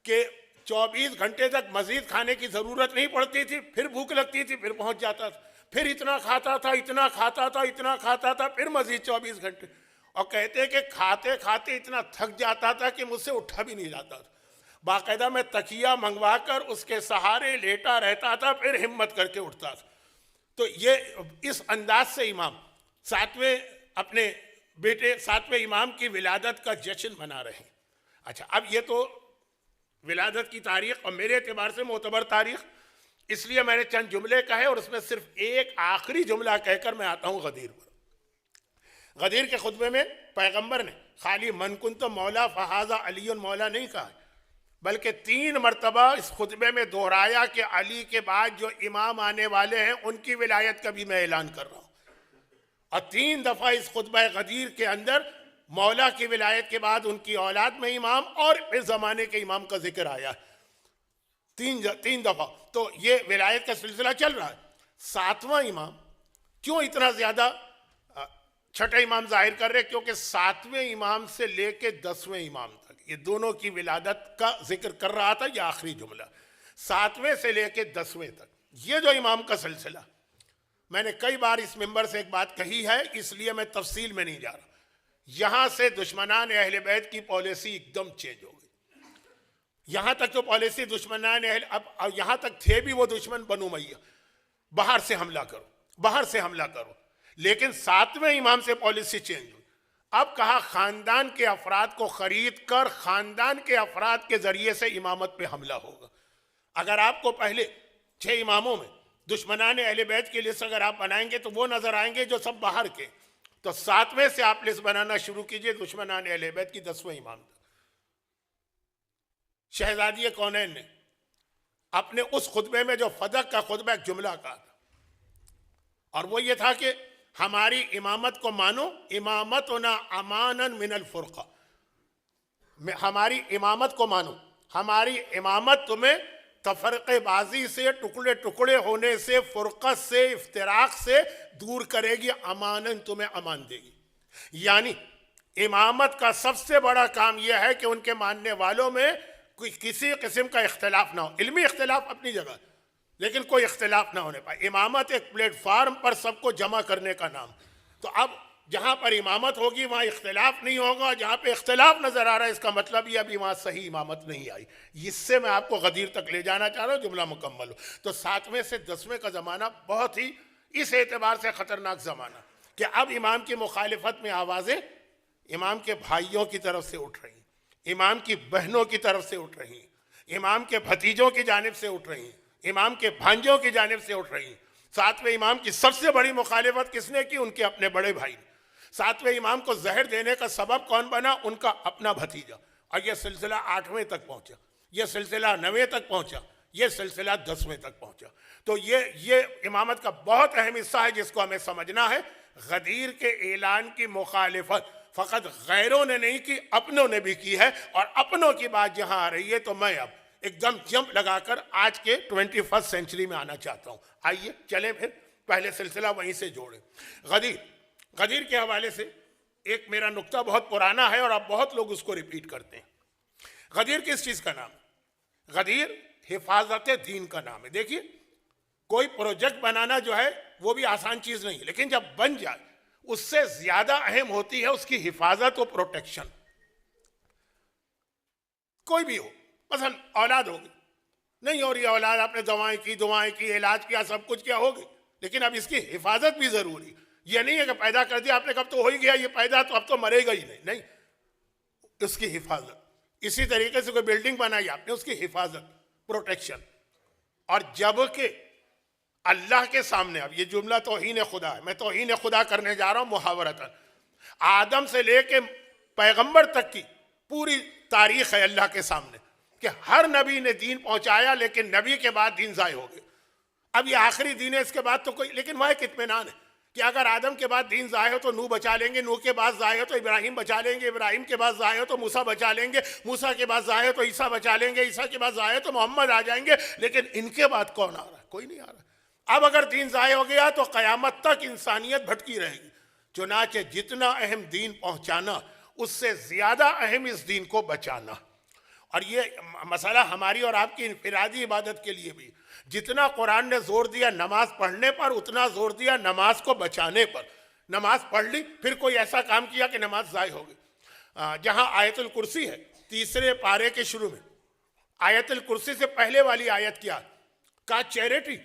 کہ 24 گھنٹے تک مزید کھانے کی ضرورت نہیں پڑتی تھی. پھر بھوک لگتی تھی، پھر پہنچ جاتا تھا، پھر اتنا کھاتا تھا، اتنا کھاتا تھا، اتنا کھاتا تھا، پھر مزید 24 گھنٹے. اور کہتے ہیں کہ کھاتے کھاتے اتنا تھک جاتا تھا کہ مجھ سے اٹھا بھی نہیں جاتا تھا. باقاعدہ میں تکیہ منگوا کر اس کے سہارے لیٹا رہتا تھا، پھر ہمت کر کے اٹھتا تھا. تو یہ اس انداز سے امام 7ویں اپنے بیٹے 7ویں امام کی ولادت کا جشن منا رہے ہیں. اچھا، اب یہ تو ولادت کی تاریخ اور میرے اعتبار سے معتبر تاریخ، اس لیے میں نے چند جملے کہے اور اس میں صرف ایک آخری جملہ کہہ کر میں آتا ہوں غدیر پر. غدیر کے خطبے میں پیغمبر نے خالی من کنت مولا فہذا علی مولا نہیں کہا، بلکہ 3 مرتبہ اس خطبے میں دہرایا کہ علی کے بعد جو امام آنے والے ہیں ان کی ولایت کا بھی میں اعلان کر رہا ہوں. اور 3 دفعہ اس خطبہ غدیر کے اندر مولا کی ولایت کے بعد ان کی اولاد میں امام اور پھر زمانے کے امام کا ذکر آیا. 3 دفعہ. تو یہ ولایت کا سلسلہ چل رہا ہے. 7واں امام کیوں اتنا زیادہ چھٹے امام ظاہر کر رہے؟ کیونکہ 7ویں امام سے لے کے 10ویں امام تک یہ دونوں کی ولادت کا ذکر کر رہا تھا. یہ آخری جملہ 7ویں سے لے کے 10ویں تک یہ جو امام کا سلسلہ، میں نے کئی بار اس ممبر سے ایک بات کہی ہے، اس لیے میں تفصیل میں نہیں جا رہا. یہاں سے دشمنان اہل بیت کی پالیسی ایک دم چینج ہو گئی. یہاں تک تو پالیسی دشمنان اب یہاں تک تھے بھی وہ دشمن بنو امیہ، باہر سے حملہ کرو، باہر سے حملہ کرو. لیکن 7ویں امام سے پالیسی چینج ہوئی. اب کہا خاندان کے افراد کو خرید کر خاندان کے افراد کے ذریعے سے امامت پہ حملہ ہوگا. اگر آپ کو پہلے 6 اماموں میں دشمنان اہل بیت کی لسٹ اگر آپ بنائیں گے تو وہ نظر آئیں گے جو سب باہر کے. تو 7ویں سے آپ لسٹ بنانا شروع کیجئے دشمنان اہل بیت کی 10ویں امام تک. شہزادی کونین نے اپنے اس خطبے میں جو فدق کا خطبہ ایک جملہ کہا تھا، اور وہ یہ تھا کہ ہماری امامت کو مانو، امامتنا امانا من الفرقہ. ہماری امامت کو مانو، ہماری امامت تمہیں تفرقے بازی سے، ٹکڑے ٹکڑے ہونے سے، فرقت سے، افتراق سے دور کرے گی، امانن تمہیں امان دے گی. یعنی امامت کا سب سے بڑا کام یہ ہے کہ ان کے ماننے والوں میں کوئی کسی قسم کا اختلاف نہ ہو. علمی اختلاف اپنی جگہ، لیکن کوئی اختلاف نہ ہونے پائے. امامت ایک پلیٹ فارم پر سب کو جمع کرنے کا نام. تو اب جہاں پر امامت ہوگی وہاں اختلاف نہیں ہوگا. جہاں پہ اختلاف نظر آ رہا ہے اس کا مطلب یہ ابھی وہاں صحیح امامت نہیں آئی. اس سے میں آپ کو غدیر تک لے جانا چاہ رہا ہوں، جملہ مکمل ہو. تو 7ویں سے 10ویں کا زمانہ بہت ہی اس اعتبار سے خطرناک زمانہ کہ اب امام کی مخالفت میں آوازیں امام کے بھائیوں کی طرف سے اٹھ رہی ہیں، امام کی بہنوں کی طرف سے اٹھ رہی ہیں، امام کے بھتیجوں کی جانب سے اٹھ رہی ہیں، امام کے بھانجوں کی جانب سے اٹھ رہی ہیں. 7ویں امام کی سب سے بڑی مخالفت کس نے کی؟ ان کے اپنے بڑے بھائی نے. 7ویں امام کو زہر دینے کا سبب کون بنا؟ ان کا اپنا بھتیجا. اور یہ سلسلہ 8ویں تک پہنچا، یہ سلسلہ 9ویں تک پہنچا، یہ سلسلہ 10ویں تک پہنچا. تو یہ امامت کا بہت اہم حصہ ہے جس کو ہمیں سمجھنا ہے. غدیر کے اعلان کی مخالفت فقط غیروں نے نہیں کی، اپنوں نے بھی کی ہے. اور اپنوں کی بات جہاں آ رہی ہے تو میں اب ایک دم جمپ لگا کر آج کے 21 سینچری میں آنا چاہتا ہوں. آئیے چلیں پھر پہلے سلسلہ وہیں سے جوڑیں. غدیر کے حوالے سے ایک میرا نقطہ بہت پرانا ہے اور اب بہت لوگ اس کو ریپیٹ کرتے ہیں. غدیر کس چیز کا نام ہے؟ غدیر حفاظت دین کا نام ہے. دیکھیے کوئی پروجیکٹ بنانا جو ہے وہ بھی آسان چیز نہیں، لیکن جب بن جائے اس سے زیادہ اہم ہوتی ہے اس کی حفاظت و پروٹیکشن. کوئی بھی ہو، مثلا اولاد ہوگی، نہیں ہو رہی اولاد، آپ نے دعائیں کی، علاج کیا، سب کچھ کیا ہوگی، لیکن اب اس کی حفاظت بھی ضروری. یہ نہیں ہے کہ پیدا کر دیا آپ نے، کب تو ہو ہی گیا یہ پیدا، تو اب تو مرے گا ہی نہیں. اس کی حفاظت. اسی طریقے سے کوئی بلڈنگ بنائی آپ نے، اس کی حفاظت، پروٹیکشن. اور جب کہ اللہ کے سامنے، اب یہ جملہ توہین خدا ہے، میں توہین خدا کرنے جا رہا ہوں محاورتاً. آدم سے لے کے پیغمبر تک کی پوری تاریخ ہے اللہ کے سامنے کہ ہر نبی نے دین پہنچایا، لیکن نبی کے بعد دین ضائع ہو گئے. اب یہ آخری دین ہے، اس کے بعد تو کوئی، لیکن وہاں ایک اطمینان ہے کہ اگر آدم کے بعد دین ضائع ہو تو نوح بچا لیں گے، نوح کے بعد ضائع ہو تو ابراہیم بچا لیں گے، ابراہیم کے بعد ضائع ہو تو موسیٰ بچا لیں گے، موسیٰ کے بعد ضائع ہو تو عیسیٰ بچا لیں گے، عیسیٰ کے بعد ضائع ہو تو محمد آ جائیں گے. لیکن ان کے بعد کون آ رہا ہے؟ کوئی نہیں آ رہا. اب اگر دین ضائع ہو گیا تو قیامت تک انسانیت بھٹکی رہے گی. چنانچہ جتنا اہم دین پہنچانا اس سے زیادہ اہم اس دین کو بچانا. اور یہ مسئلہ ہماری اور آپ کی انفرادی عبادت کے لیے بھی. جتنا قرآن نے زور دیا نماز پڑھنے پر، اتنا زور دیا نماز کو بچانے پر. نماز پڑھ لی، پھر کوئی ایسا کام کیا کہ نماز ضائع ہو گئی. جہاں آیت الکرسی ہے 3 پارے کے شروع میں، آیت الکرسی سے پہلے والی آیت کیا کہا؟ چیریٹی.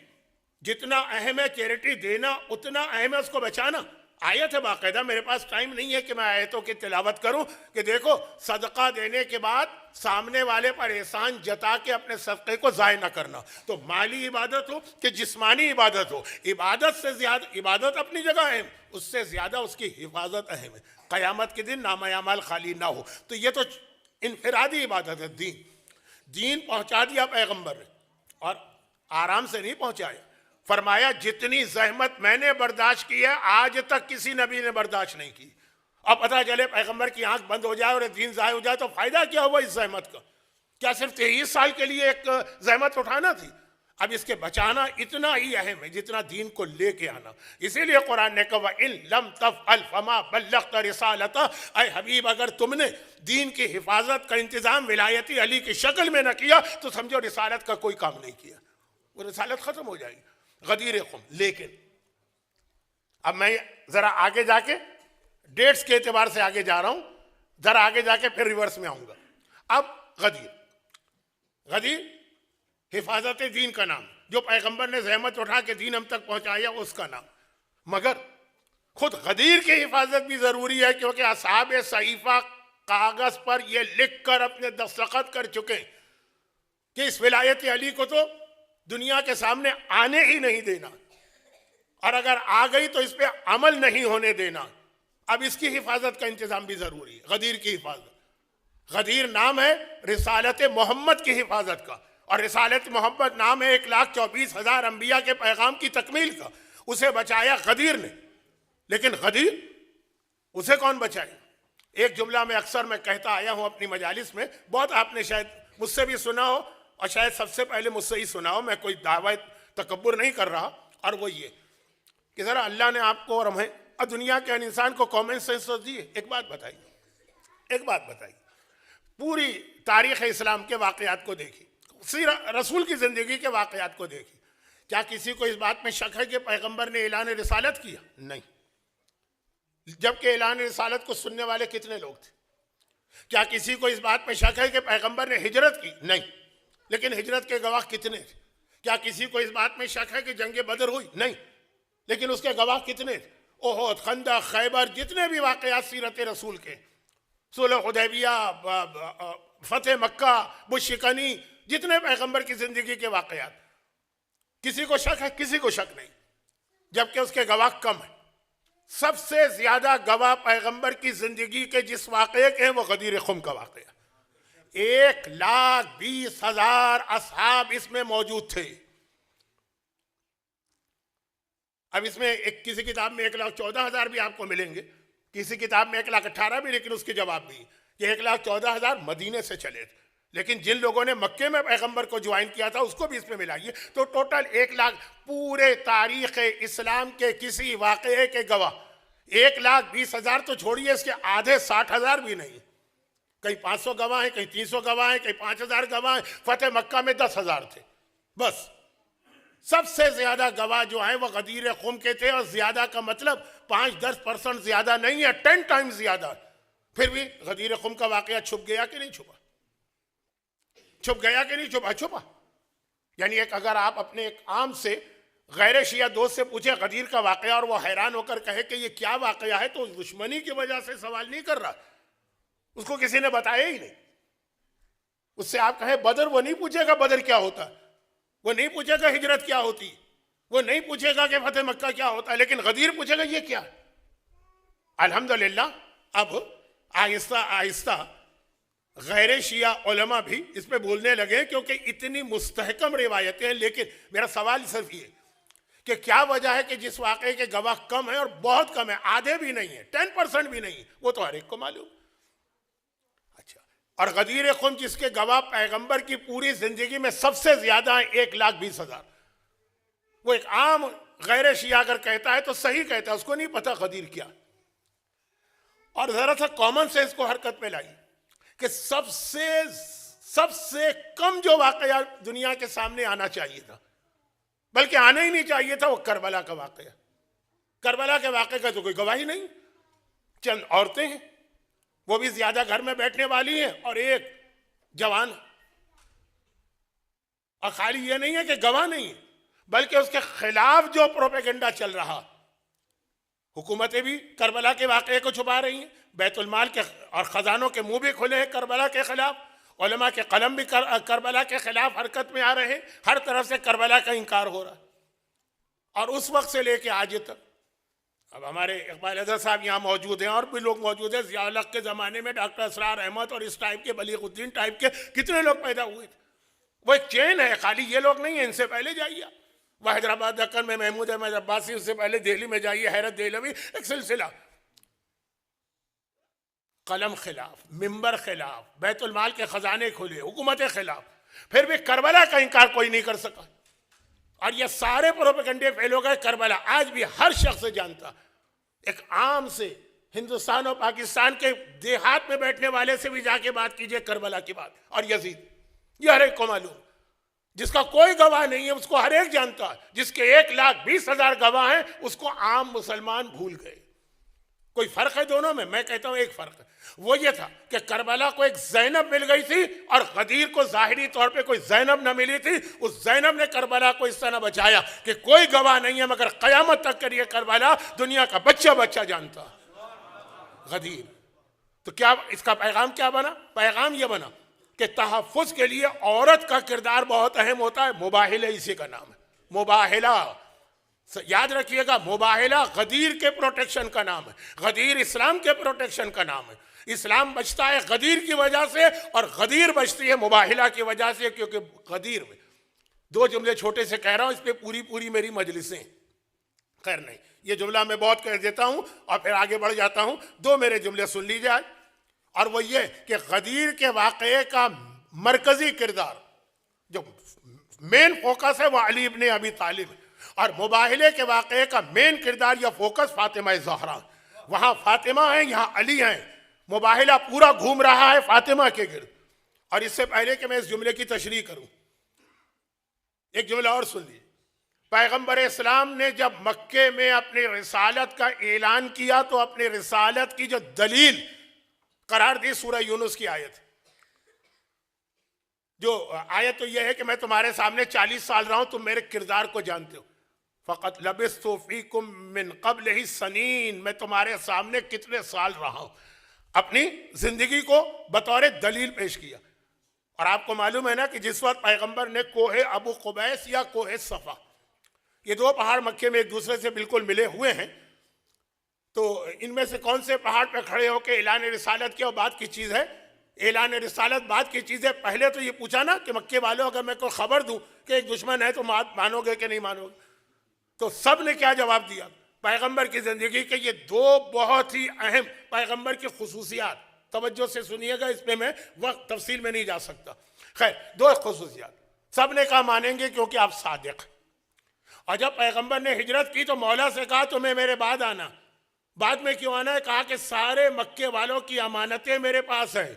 جتنا اہم ہے چیریٹی دینا، اتنا اہم ہے اس کو بچانا. آیت ہے باقاعدہ، میرے پاس ٹائم نہیں ہے کہ میں آیتوں کی تلاوت کروں کہ دیکھو صدقہ دینے کے بعد سامنے والے پر احسان جتا کے اپنے صدقے کو ضائع نہ کرنا. تو مالی عبادت ہو کہ جسمانی عبادت ہو، عبادت سے زیادہ، عبادت اپنی جگہ اہم، اس سے زیادہ اس کی حفاظت اہم ہے. قیامت کے دن نامہ اعمال خالی نہ ہو. تو یہ تو انفرادی عبادت ہے. دین پہنچا دیا پیغمبر نے، اور آرام سے نہیں پہنچایا. فرمایا جتنی زحمت میں نے برداشت کی ہے آج تک کسی نبی نے برداشت نہیں کی. اب پتہ چلے پیغمبر کی آنکھ بند ہو جائے اور دین ضائع ہو جائے تو فائدہ کیا ہوا اس زحمت کا؟ کیا صرف 23 سال کے لیے ایک زحمت اٹھانا تھی؟ اب اس کے بچانا اتنا ہی اہم ہے جتنا دین کو لے کے آنا. اسی لیے قرآن نے کہا وَإِن لَمْ تَفْعَلْ فَمَا بَلَّغْتَ رِسَالَتَهُ. اے حبیب اگر تم نے دین کی حفاظت کا انتظام ولایتی علی کی شکل میں نہ کیا تو سمجھو رسالت کا کوئی کام نہیں کیا، وہ رسالت ختم ہو جائے گی. غدیر قوم. لیکن اب میں ذرا آگے جا کے ڈیٹس کے اعتبار سے آگے جا رہا ہوں، ذرا آگے جا کے پھر ریورس میں آؤں گا. اب غدیر حفاظت دین کا نام، جو پیغمبر نے زحمت اٹھا کے دین ہم تک پہنچایا اس کا نام. مگر خود غدیر کی حفاظت بھی ضروری ہے کیونکہ اصحاب صحیفہ کاغذ پر یہ لکھ کر اپنے دستخط کر چکے کہ اس ولایت علی کو تو دنیا کے سامنے آنے ہی نہیں دینا، اور اگر آ گئی تو اس پہ عمل نہیں ہونے دینا۔ اب اس کی حفاظت کا انتظام بھی ضروری ہے، غدیر کی حفاظت۔ غدیر نام ہے رسالت محمد کی حفاظت کا، اور رسالت محمد نام ہے 1,24,000 انبیاء کے پیغام کی تکمیل کا۔ اسے بچایا غدیر نے، لیکن غدیر اسے کون بچائے؟ ایک جملہ میں اکثر میں کہتا آیا ہوں اپنی مجالس میں، بہت آپ نے شاید مجھ سے بھی سنا ہو، اور شاید سب سے پہلے مجھ سے ہی سنا ہو، میں کوئی دعوی تکبر نہیں کر رہا، اور وہ یہ کہ ذرا اللہ نے آپ کو اور ہمیں اور دنیا کے ہر انسان کو کامن سینس دیے۔ ایک بات بتائیے، پوری تاریخ اسلام کے واقعات کو دیکھیے، رسول کی زندگی کے واقعات کو دیکھیے، کیا کسی کو اس بات میں شک ہے کہ پیغمبر نے اعلان رسالت کیا؟ نہیں۔ جبکہ اعلان رسالت کو سننے والے کتنے لوگ تھے؟ کیا کسی کو اس بات میں شک ہے کہ پیغمبر نے ہجرت کی؟ نہیں۔ لیکن ہجرت کے گواہ کتنے تھے؟ کیا کسی کو اس بات میں شک ہے کہ جنگ بدر ہوئی؟ نہیں۔ لیکن اس کے گواہ کتنے تھے؟ احد، خندق، خیبر، جتنے بھی واقعات سیرت رسول کے، صلح حدیبیہ، فتح مکہ، بشکنی، جتنے پیغمبر کی زندگی کے واقعات، کسی کو شک ہے؟ کسی کو شک نہیں، جبکہ اس کے گواہ کم ہیں۔ سب سے زیادہ گواہ پیغمبر کی زندگی کے جس واقعے کے ہیں وہ غدیر خم کا واقعہ۔ 1,20,000 اصحاب اس میں موجود تھے۔ اب اس میں کسی کتاب میں 1,14,000 بھی آپ کو ملیں گے، کسی کتاب میں 1,18,000 بھی، لیکن اس کے جواب بھی کہ 1,14,000 مدینے سے چلے تھے۔ لیکن جن لوگوں نے مکے میں پیغمبر کو جوائن کیا تھا اس کو بھی اس میں ملائیے تو ٹوٹل 1,00,000 پورے تاریخ اسلام کے کسی واقعے کے گواہ 1,20,000 تو چھوڑیے، اس کے آدھے 60,000 بھی نہیں، کہیں 500 گواہ ہیں، کہیں 300 گواہ ہیں، کہیں 5,000 گواہ ہیں۔ فتح مکہ میں 10,000 تھے بس۔ سب سے زیادہ گواہ جو ہیں وہ غدیر خم کے تھے، اور زیادہ کا مطلب 5-10% زیادہ نہیں ہے، 10 ٹائم زیادہ۔ پھر بھی غدیر خم کا واقعہ چھپ گیا کہ نہیں چھپا؟ چھپ گیا کہ نہیں چھپا؟ چھپا۔ یعنی اگر آپ اپنے ایک عام سے غیر شیعہ دوست سے پوچھے غدیر کا واقعہ اور وہ حیران ہو کر کہے کہ یہ کیا واقعہ ہے، تو اس دشمنی کی وجہ سے سوال نہیں کر رہا، اس کو کسی نے بتایا ہی نہیں۔ اس سے آپ کہیں بدر، وہ نہیں پوچھے گا بدر کیا ہوتا، وہ نہیں پوچھے گا ہجرت کیا ہوتی، وہ نہیں پوچھے گا کہ فتح مکہ کیا ہوتا ہے، لیکن غدیر پوچھے گا یہ کیا۔ الحمدللہ اب آہستہ آہستہ غیر شیعہ علماء بھی اس پہ بولنے لگے، کیونکہ اتنی مستحکم روایتیں ہیں۔ لیکن میرا سوال صرف یہ کہ کیا وجہ ہے کہ جس واقعے کے گواہ کم ہیں، اور بہت کم ہیں، آدھے بھی نہیں ہیں، 10% بھی نہیں، وہ تو ہر ایک کو معلوم۔ اچھا، اور غدیر خم جس کے گواہ پیغمبر کی پوری زندگی میں سب سے زیادہ ہیں 1,20,000، وہ ایک عام غیر شیعہ اگر کہتا ہے تو صحیح کہتا ہے، اس کو نہیں پتا غدیر کیا۔ اور ذرا سا کامن سینس کو حرکت میں لائی کہ سب سے کم جو واقعہ دنیا کے سامنے آنا چاہیے تھا، بلکہ آنا ہی نہیں چاہیے تھا، وہ کربلا کا واقعہ۔ کربلا کے واقعے کا تو کوئی گواہی نہیں، چند عورتیں ہیں، وہ بھی زیادہ گھر میں بیٹھنے والی ہیں، اور ایک جوان، اور خالی یہ نہیں ہے کہ گواہ نہیں ہے، بلکہ اس کے خلاف جو پروپیگنڈا چل رہا، حکومتیں بھی کربلا کے واقعے کو چھپا رہی ہیں، بیت المال کے اور خزانوں کے منہ بھی کھلے ہیں کربلا کے خلاف، علماء کے قلم بھی کربلا کے خلاف حرکت میں آ رہے ہیں، ہر طرف سے کربلا کا انکار ہو رہا ہے۔ اور اس وقت سے لے کے آج تک، اب ہمارے اقبال حضرت صاحب یہاں موجود ہیں، اور بھی لوگ موجود ہیں، ضیاء الحق کے زمانے میں ڈاکٹر اسرار احمد اور اس ٹائپ کے، بلیغ الدین ٹائپ کے کتنے لوگ پیدا ہوئے تھے۔ وہ ایک چین ہے، خالی یہ لوگ نہیں ہیں، ان سے پہلے جائیے وہ حیدرآباد دکن میں محمود احمد عباسی، اس سے پہلے دہلی میں جائیے حیرت دہلوی، ایک سلسلہ، قلم خلاف، منبر خلاف، بیت المال کے خزانے کھلے، حکومت خلاف، پھر بھی کربلا کا انکار کوئی نہیں کر سکا۔ اور یہ سارے پروپیگنڈے فیل ہو گئے۔ کربلا آج بھی ہر شخص جانتا، ایک عام سے ہندوستان اور پاکستان کے دیہات میں بیٹھنے والے سے بھی جا کے بات کیجئے کربلا کی بات، اور یزید، یہ ہر ایک کو معلوم، جس کا کوئی گواہ نہیں ہے اس کو ہر ایک جانتا ہے، جس کے 1,20,000 گواہ ہیں اس کو عام مسلمان بھول گئے۔ کوئی فرق ہے دونوں میں؟ میں کہتا ہوں ایک فرق ہے، وہ یہ تھا کہ کربلا کو ایک زینب مل گئی تھی، اور غدیر کو ظاہری طور پہ کوئی زینب نہ ملی تھی۔ اس زینب نے کربلا کو اس طرح بچایا کہ کوئی گواہ نہیں ہے، مگر قیامت تک کریے کربلا دنیا کا بچہ جانتا غدیر۔ تو کیا اس کا پیغام کیا بنا؟ پیغام یہ بنا کہ تحفظ کے لیے عورت کا کردار بہت اہم ہوتا ہے. مباہلہ اسی کا نام ہے. مباہلہ یاد رکھیے گا, مباہلہ غدیر کے پروٹیکشن کا نام ہے. غدیر اسلام کے پروٹیکشن کا نام ہے. اسلام بچتا ہے غدیر کی وجہ سے, اور غدیر بچتی ہے مباہلہ کی وجہ سے. کیونکہ غدیر میں دو جملے چھوٹے سے کہہ رہا ہوں, اس پہ پوری میری مجلسیں. خیر نہیں, یہ جملہ میں بہت کہہ دیتا ہوں اور پھر آگے بڑھ جاتا ہوں. دو میرے جملے سن لیجیے آج, اور وہ یہ کہ غدیر کے واقعے کا مرکزی کردار جو مین فوکس ہے وہ علی ابن ابی طالب, اور مباہلے کے واقعے کا مین کردار یا فوکس فاطمہ زہرا. وہاں فاطمہ ہیں, یہاں علی ہیں. مباہلہ پورا گھوم رہا ہے فاطمہ کے گرد. اور اس سے پہلے کہ میں اس جملے کی تشریح کروں, ایک جملہ اور سن لیجیے. پیغمبر اسلام نے جب مکے میں اپنی رسالت کا اعلان کیا تو اپنی رسالت کی جو دلیل قرار دی سورہ یونس کی آیت. جو آیت تو یہ ہے کہ میں تمہارے سامنے 40 سال رہا ہوں, تم میرے کردار کو جانتے ہو. فقط لبثت فیکم من قبلہ سنین, میں تمہارے سامنے کتنے سال رہا ہوں. اپنی زندگی کو بطور دلیل پیش کیا. اور آپ کو معلوم ہے نا کہ جس وقت پیغمبر نے کوہ ابو قبیس یا کوہ صفا, یہ دو پہاڑ مکے میں ایک دوسرے سے بالکل ملے ہوئے ہیں, تو ان میں سے کون سے پہاڑ پہ کھڑے ہو کے اعلان رسالت کیا, وہ بات کی چیز ہے. اعلان رسالت بات کی چیز ہے. پہلے تو یہ پوچھا نا کہ مکے والوں اگر میں کوئی خبر دوں کہ ایک دشمن ہے تو مانو گے کہ نہیں مانو گے؟ تو سب نے کیا جواب دیا؟ پیغمبر کی زندگی کے یہ دو بہت ہی اہم پیغمبر کی خصوصیات, توجہ سے سنیے گا, اس پہ میں وقت تفصیل میں نہیں جا سکتا. خیر, دو خصوصیات سب نے کہا مانیں گے کیونکہ آپ صادق. اور جب پیغمبر نے ہجرت کی تو مولا سے کہا تمہیں میرے بعد آنا. بعد میں کیوں آنا ہے؟ کہا کہ سارے مکے والوں کی امانتیں میرے پاس ہیں,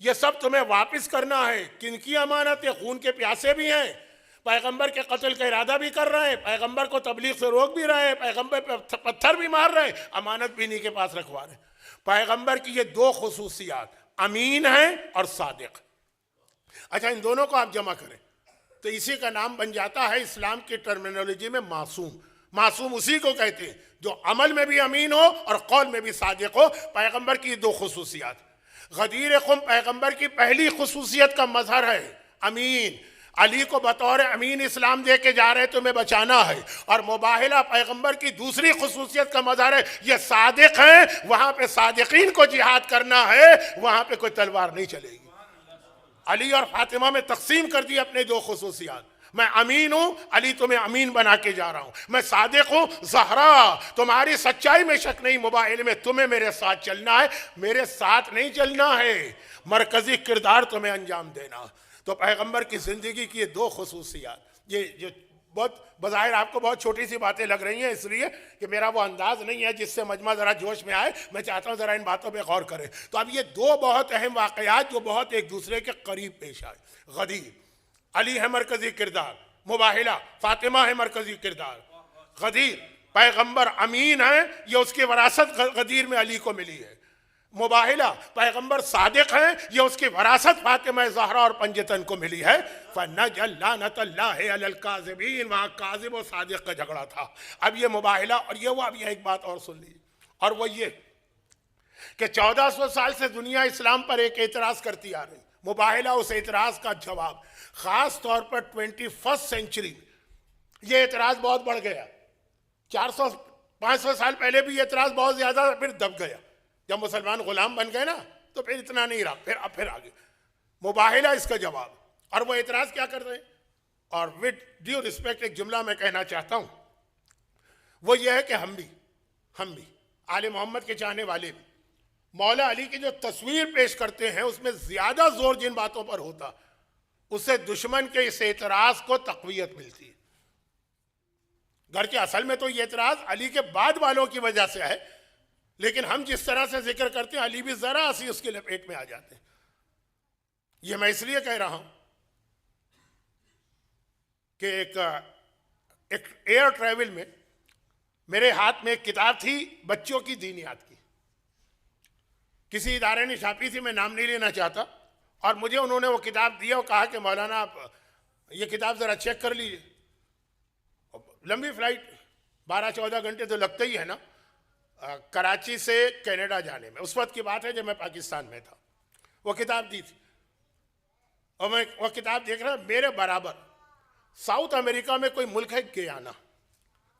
یہ سب تمہیں واپس کرنا ہے. کن کی امانتیں؟ خون کے پیاسے بھی ہیں, پیغمبر کے قتل کا ارادہ بھی کر رہے ہیں, پیغمبر کو تبلیغ سے روک بھی رہے ہیں, پیغمبر پہ پتھر بھی مار رہے ہیں, امانت بھی انہی کے پاس رکھوا رہے ہیں. پیغمبر کی یہ دو خصوصیات, امین ہیں اور صادق. اچھا, ان دونوں کو آپ جمع کریں تو اسی کا نام بن جاتا ہے اسلام کی ٹرمینالوجی میں معصوم. معصوم اسی کو کہتے ہیں جو عمل میں بھی امین ہو اور قول میں بھی صادق ہو. پیغمبر کی دو خصوصیات. غدیر خم پیغمبر کی پہلی خصوصیت کا مظہر ہے, امین. علی کو بطور امین اسلام دے کے جا رہے تمہیں بچانا ہے. اور مباہلہ پیغمبر کی دوسری خصوصیت کا مظہر ہے, یہ صادق ہیں, وہاں پہ صادقین کو جہاد کرنا ہے, وہاں پہ کوئی تلوار نہیں چلے گی. علی اور فاطمہ میں تقسیم کر دی اپنے دو خصوصیات. میں امین ہوں, علی تمہیں امین بنا کے جا رہا ہوں. میں صادق ہوں, زہرا تمہاری سچائی میں شک نہیں, موبائل میں تمہیں میرے ساتھ چلنا ہے, میرے ساتھ نہیں چلنا ہے, مرکزی کردار تمہیں انجام دینا. تو پیغمبر کی زندگی کی یہ دو خصوصیات, یہ جو بہت بظاہر آپ کو بہت چھوٹی سی باتیں لگ رہی ہیں, اس لیے کہ میرا وہ انداز نہیں ہے جس سے مجمع ذرا جوش میں آئے. میں چاہتا ہوں ذرا ان باتوں پہ غور کریں. تو اب یہ دو بہت اہم واقعات جو بہت ایک دوسرے کے قریب پیش آئے. غدیر, علی ہے مرکزی کردار. مباہلہ, فاطمہ ہے مرکزی کردار. غدیر, پیغمبر امین ہے, یہ اس کی وراثت غدیر میں علی کو ملی ہے. مباہلہ, پیغمبر صادق ہیں, یہ اس کی وراثت فاطمہ زہرا اور پنجتن کو ملی ہے. فَنَجَلْ لَعْنَةَ اللَّهِ عَلَى الْكَاذِبِينَ, وہاں کاذب و صادق کا جھگڑا تھا. اب یہ مباہلہ, اور یہ وہ, اب یہ ایک بات اور سن لیجیے, اور وہ یہ کہ 1400 سال سے دنیا اسلام پر ایک اعتراض کرتی آ رہی. مباہلہ اس اعتراض کا جواب, خاص طور پر 21 سینچری میں یہ اعتراض بہت بڑھ گیا. 400-500 سال پہلے بھی یہ اعتراض بہت زیادہ, پھر دب گیا. جب مسلمان غلام بن گئے نا تو پھر اتنا نہیں رہا, پھر آگے. مباہلہ اس کا جواب, اور وہ اعتراض کیا کر رہے ہیں. اور وتھ ڈیو رسپیکٹ ایک جملہ میں کہنا چاہتا ہوں, وہ یہ ہے کہ ہم بھی آل محمد کے چاہنے والے بھی مولا علی کی جو تصویر پیش کرتے ہیں اس میں زیادہ زور جن باتوں پر ہوتا, اس سے دشمن کے اس اعتراض کو تقویت ملتی ہے. گرچہ اصل میں تو یہ اعتراض علی کے بعد والوں کی وجہ سے ہے, لیکن ہم جس طرح سے ذکر کرتے ہیں علی بھی ذرا سی اس کے لپیٹ میں آ جاتے ہیں. یہ میں اس لیے کہہ رہا ہوں کہ ایک ایئر ٹریول میں میرے ہاتھ میں ایک کتاب تھی بچوں کی دینیات کی. کسی ادارے نے چھاپی تھی, میں نام نہیں لینا چاہتا, اور مجھے انہوں نے وہ کتاب دیا اور کہا کہ مولانا آپ یہ کتاب ذرا چیک کر لیجیے. لمبی فلائٹ 12-14 گھنٹے تو لگتے ہی ہے نا کراچی سے کینیڈا جانے میں. اس وقت کی بات ہے جب میں پاکستان میں تھا. وہ کتاب دی تھی. اور میں وہ کتاب دیکھ رہا میرے برابر ساؤتھ امریکہ میں کوئی ملک ہے گیانا،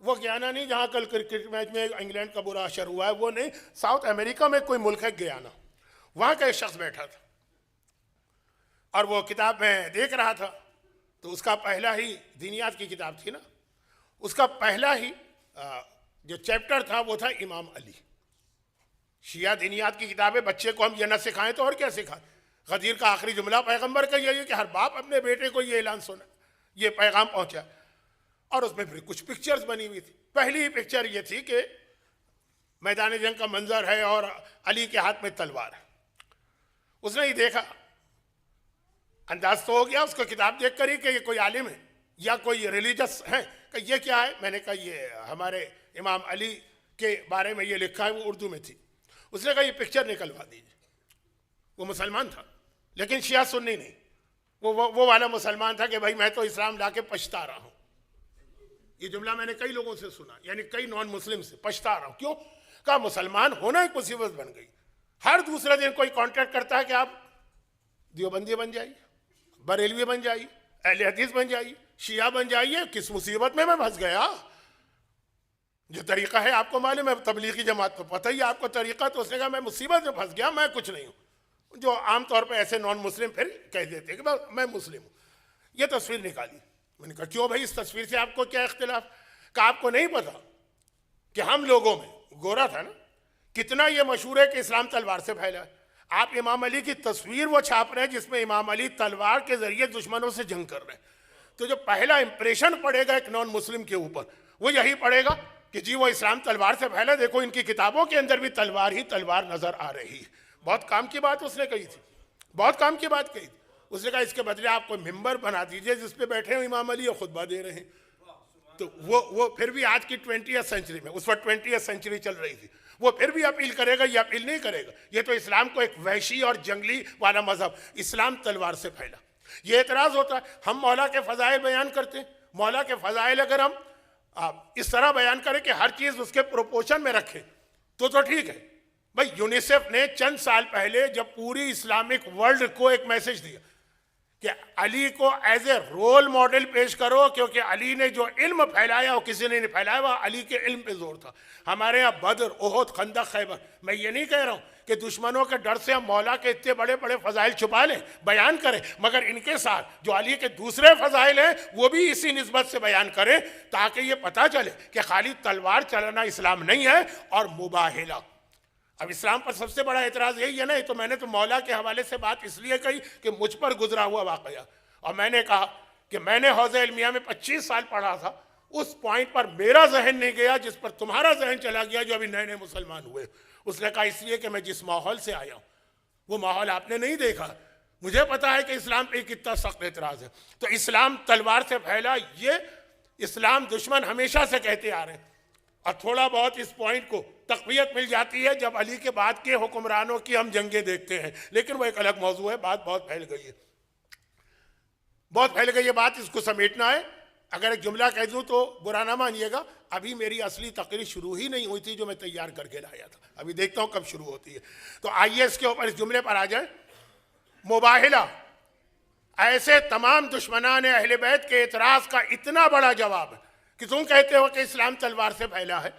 وہ گیانا نہیں جہاں کل کرکٹ میچ میں انگلینڈ کا برا اثر ہوا ہے، وہ نہیں، ساؤتھ امریکہ میں کوئی ملک ہے گیانا، وہاں کا ایک شخص بیٹھا تھا اور وہ کتاب میں دیکھ رہا تھا، تو اس کا پہلا ہی دینیات کی کتاب تھی نا، اس کا پہلا ہی جو چیپٹر تھا وہ تھا امام علی۔ شیعہ دینیات کی کتابیں بچے کو ہم یہ نہ سکھائیں تو اور کیا سکھائیں؟ غدیر کا آخری جملہ پیغمبر کا یہی ہے کہ ہر باپ اپنے بیٹے کو یہ اعلان سنا، یہ پیغام پہنچا، اور اس میں پھر کچھ پکچرز بنی ہوئی تھی۔ پہلی پکچر یہ تھی کہ میدان جنگ کا منظر ہے اور علی کے ہاتھ میں تلوار ہے۔ اس نے یہ دیکھا، انداز تو ہو گیا اس کو کتاب دیکھ کر ہی کہ یہ کوئی عالم ہے یا کوئی ریلیجس ہے، کہ یہ کیا ہے؟ میں نے کہا یہ ہمارے امام علی کے بارے میں یہ لکھا ہے، وہ اردو میں تھی۔ اس نے کہا یہ پکچر نکلوا دیجیے۔ وہ مسلمان تھا لیکن شیعہ سنی نہیں، وہ والا مسلمان تھا کہ بھائی میں تو اسلام لا کے پچھتا رہا ہوں۔ یہ جملہ میں نے کئی لوگوں سے سنا، یعنی کئی نان مسلم سے، پچھتا رہا ہوں۔ کیوں؟ کہا مسلمان ہونا ایک مصیبت بن گئی، ہر دوسرے دن کوئی کانٹیکٹ کرتا ہے کہ آپ دیوبندی بن جائیے، بریلوی بن جائیے، اہل حدیث بن جائیے، شیعہ بن جائیے۔ کس مصیبت میں پھنس گیا؟ جو طریقہ ہے آپ کو معلوم ہے، تبلیغی جماعت تو پتہ ہی آپ کو طریقہ، تو اس نے کہا میں مصیبت میں پھنس گیا، میں کچھ نہیں ہوں۔ جو عام طور پہ ایسے نان مسلم پھر کہہ دیتے ہیں کہ میں مسلم ہوں۔ یہ تصویر نکالی، میں نے کہا کیوں بھائی اس تصویر سے آپ کو کیا اختلاف؟ کہ آپ کو نہیں پتا کہ ہم لوگوں میں، گورا تھا نا، کتنا یہ مشہور ہے کہ اسلام تلوار سے پھیلا ہے۔ آپ امام علی کی تصویر وہ چھاپ رہے ہیں جس میں امام علی تلوار کے ذریعے دشمنوں سے جنگ کر رہے ہیں، تو جو پہلا امپریشن پڑے گا ایک نان مسلم کے اوپر وہ یہی پڑے گا کہ جی وہ اسلام تلوار سے پھیلا، دیکھو ان کی کتابوں کے اندر بھی تلوار ہی تلوار نظر آ رہی ہے۔ بہت کام کی بات اس نے کہی تھی، بہت کام کی بات کہی تھی۔ اس نے کہا اس کے بدلے آپ کو ممبر بنا دیجئے جس پہ بیٹھے ہیں امام علی اور خطبہ دے رہے ہیں۔ تو وہ پھر بھی آج کی 20th سینچری میں، اس وقت 20th سینچری چل رہی تھی، وہ پھر بھی اپیل کرے گا، یہ اپیل نہیں کرے گا۔ یہ تو اسلام کو ایک وحشی اور جنگلی والا مذہب، اسلام تلوار سے پھیلا۔ یہ اعتراض ہوتا ہے، ہم مولا کے فضائل بیان کرتے ہیں، مولا کے فضائل اگر ہم اس طرح بیان کریں کہ ہر چیز اس کے پروپورشن میں رکھیں تو ٹھیک ہے۔ بھائی یونیسیف نے چند سال پہلے جب پوری اسلامک ورلڈ کو ایک میسج دیا کہ علی کو ایز اے رول ماڈل پیش کرو، کیونکہ علی نے جو علم پھیلایا وہ کسی نے نہیں پھیلایا، وہ علی کے علم پہ زور تھا۔ ہمارے ہاں بدر، احد، خندق، خیبر، میں یہ نہیں کہہ رہا ہوں کہ دشمنوں کے ڈر سے ہم مولا کے اتنے بڑے بڑے فضائل چھپا لیں، بیان کریں، مگر ان کے ساتھ جو علی کے دوسرے فضائل ہیں وہ بھی اسی نسبت سے بیان کریں تاکہ یہ پتہ چلے کہ خالی تلوار چلانا اسلام نہیں ہے اور مباہلہ۔ اب اسلام پر سب سے بڑا اعتراض یہی ہے نا، تو میں نے تو مولا کے حوالے سے بات اس لیے کہی کہ مجھ پر گزرا ہوا واقعہ، اور میں نے کہا کہ میں نے حوزہ علمیہ میں 25 سال پڑھا تھا، اس پوائنٹ پر میرا ذہن نہیں گیا جس پر تمہارا ذہن چلا گیا جو ابھی نئے نئے مسلمان ہوئے۔ اس نے کہا اس لیے کہ میں جس ماحول سے آیا ہوں وہ ماحول آپ نے نہیں دیکھا، مجھے پتا ہے کہ اسلام پہ کتنا سخت اعتراض ہے۔ تو اسلام تلوار سے پھیلا، یہ اسلام دشمن ہمیشہ سے کہتے آ رہے ہیں، اور تھوڑا بہت اس پوائنٹ کو تقویت مل جاتی ہے جب علی کے بعد کے حکمرانوں کی ہم جنگیں دیکھتے ہیں، لیکن وہ ایک الگ موضوع ہے، بات بہت پھیل گئی ہے، بہت پھیل گئی ہے بات، اس کو سمیٹنا ہے۔ اگر ایک جملہ کہہ دوں تو برا نہ مانیے گا، ابھی میری اصلی تقریر شروع ہی نہیں ہوئی تھی جو میں تیار کر کے لایا تھا، ابھی دیکھتا ہوں کب شروع ہوتی ہے۔ تو آئیے اس کے اوپر اس جملے پر آ جائیں۔ مباہلہ ایسے تمام دشمنان اہل بیت کے اعتراض کا اتنا بڑا جواب ہے کہ تم کہتے ہو کہ اسلام تلوار سے پھیلا ہے۔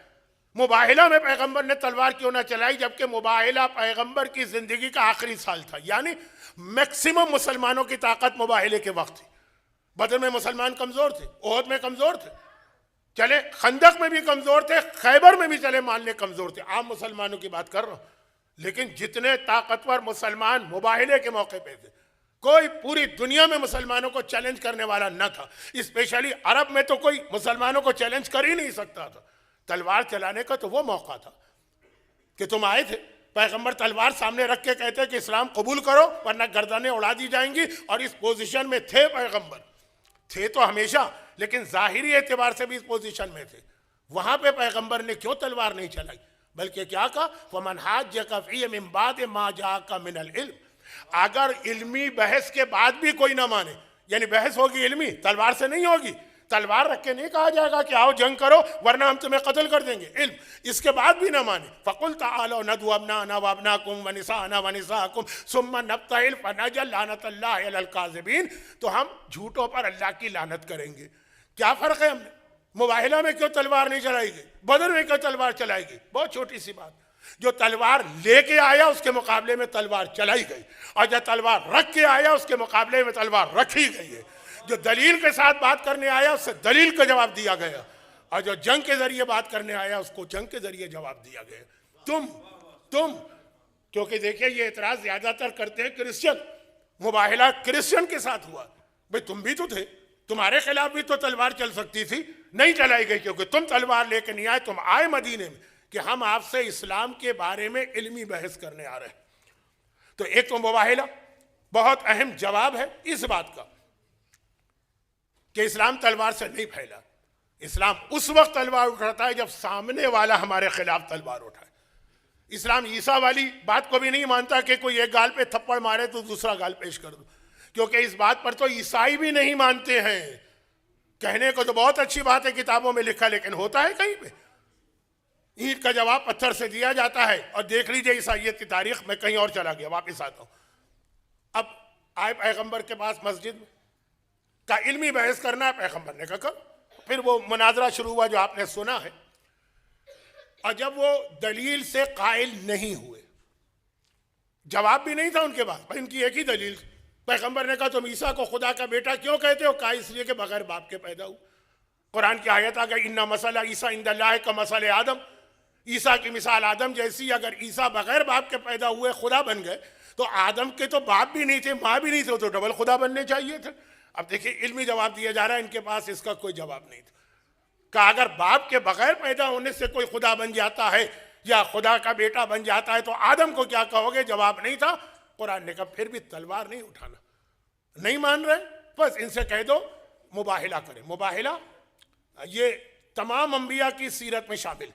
مباہلہ میں پیغمبر نے تلوار کیوں نہ چلائی جبکہ مباہلہ پیغمبر کی زندگی کا آخری سال تھا، یعنی میکسیمم مسلمانوں کی طاقت مباہلے کے وقت تھی۔ بدر میں مسلمان کمزور تھے، احد میں کمزور تھے، چلے خندق میں بھی کمزور تھے، خیبر میں بھی چلے ماننے کمزور تھے، عام مسلمانوں کی بات کر رہا ہوں، لیکن جتنے طاقتور مسلمان مباہلے کے موقع پہ تھے، کوئی پوری دنیا میں مسلمانوں کو چیلنج کرنے والا نہ تھا، اسپیشلی عرب میں تو کوئی مسلمانوں کو چیلنج کر ہی نہیں سکتا تھا۔ تلوار چلانے کا تو وہ موقع تھا کہ تم آئے تھے، پیغمبر تلوار سامنے رکھ کے کہتے کہ اسلام قبول کرو ورنہ گردنیں اڑا دی جائیں گی، اور اس پوزیشن میں تھے پیغمبر، تھے تو ہمیشہ، لیکن ظاہری اعتبار سے بھی اس پوزیشن میں تھے۔ وہاں پہ پیغمبر نے کیوں تلوار نہیں چلائی، بلکہ کیا کہا فَمَنْ حَاجَّكَ فِيهِ مِنْ بَعْدِ مَا جَاءَكَ مِنَ الْعِلْمِ، اگر علمی بحث کے بعد بھی کوئی نہ مانے، یعنی بحث ہوگی علمی، تلوار سے نہیں ہوگی، تلوار رکھ کے نہیں کہا جائے گا کہ آؤ جنگ کرو ورنہ ہم تمہیں قتل کر دیں گے. علم اس کے بعد بھی نہ مانے. فَقُلْ تَعَالَوْا نَدْعُ أَبْنَاءَنَا وَأَبْنَاءَكُمْ وَنِسَاءَنَا وَنِسَاءَكُمْ ثُمَّ نَبْتَهِلْ فَنَجْعَلْ لَعْنَةَ اللَّهِ عَلَى الْكَاذِبِينَ. تو ہم جھوٹوں پر اللہ کی لعنت کریں گے. کیا فرق ہے؟ ہم نے مباہلہ میں کیوں تلوار نہیں چلائی گئی؟ بدر میں کیوں تلوار چلائی گئی؟ بہت چھوٹی سی بات. جو تلوار لے کے آیا اس کے مقابلے میں تلوار چلائی گئی, اور جو تلوار رکھ کے آیا اس کے مقابلے میں تلوار رکھی گئی ہے. جو دلیل کے ساتھ بات کرنے آیا اس سے دلیل کا جواب دیا گیا, اور جو جنگ کے ذریعے بات کرنے آیا اس کو جنگ کے ذریعے جواب دیا گیا. تم کیونکہ دیکھیں یہ اعتراض زیادہ تر کرتے ہیں کرسچن. مباہلہ کرسچن کے ساتھ ہوا. بھئی تم بھی تو تھے, تمہارے خلاف بھی تو تلوار چل سکتی تھی, نہیں چلائی گئی کیونکہ تم تلوار لے کے نہیں آئے. تم آئے مدینے میں کہ ہم آپ سے اسلام کے بارے میں علمی بحث کرنے آ رہے ہیں. تو ایک تو مباہلہ بہت اہم جواب ہے اس بات کا کہ اسلام تلوار سے نہیں پھیلا. اسلام اس وقت تلوار اٹھاتا ہے جب سامنے والا ہمارے خلاف تلوار اٹھائے. اسلام عیسیٰ والی بات کو بھی نہیں مانتا کہ کوئی ایک گال پہ تھپڑ مارے تو دوسرا گال پیش کر دو, کیونکہ اس بات پر تو عیسائی بھی نہیں مانتے ہیں. کہنے کو تو بہت اچھی بات ہے کتابوں میں لکھا, لیکن ہوتا ہے کہیں پہ؟ اینٹ کا جواب پتھر سے دیا جاتا ہے. اور دیکھ لیجئے عیسائیت کی تاریخ میں کہیں اور چلا گیا, واپس آتا ہوں. اب آئے پیغمبر کے پاس مسجد میں کا علمی بحث کرنا ہے, پیغمبر نے کہا. پھر وہ مناظرہ شروع ہوا جو آپ نے سنا ہے, اور جب وہ دلیل سے قائل نہیں ہوئے, جواب بھی نہیں تھا ان کے پاس, ان کی ایک ہی دلیل تھی. پیغمبر نے کہا تم عیسیٰ کو خدا کا بیٹا کیوں کہتے ہو؟ کہا اس لیے کہ بغیر باپ کے پیدا ہو. قرآن کی آیت آ گئی اِنَّ مَثَلَ عِیسیٰ عِندَ اللَّهِ كَمَثَلِ آدم. عیسیٰ کی مثال آدم جیسی. اگر عیسیٰ بغیر باپ کے پیدا ہوئے خدا بن گئے تو آدم کے تو باپ بھی نہیں تھے, ماں بھی نہیں تھے, تو ڈبل خدا بننے چاہیے تھے. اب دیکھیں علمی جواب دیا جا رہا ہے, ان کے پاس اس کا کوئی جواب نہیں تھا. کہ اگر باپ کے بغیر پیدا ہونے سے کوئی خدا بن جاتا ہے یا خدا کا بیٹا بن جاتا ہے تو آدم کو کیا کہو گے؟ جواب نہیں تھا. قرآن نے کہا پھر بھی تلوار نہیں اٹھانا. نہیں مان رہے, بس ان سے کہہ دو مباہلہ کریں. مباہلہ یہ تمام انبیاء کی سیرت میں شامل.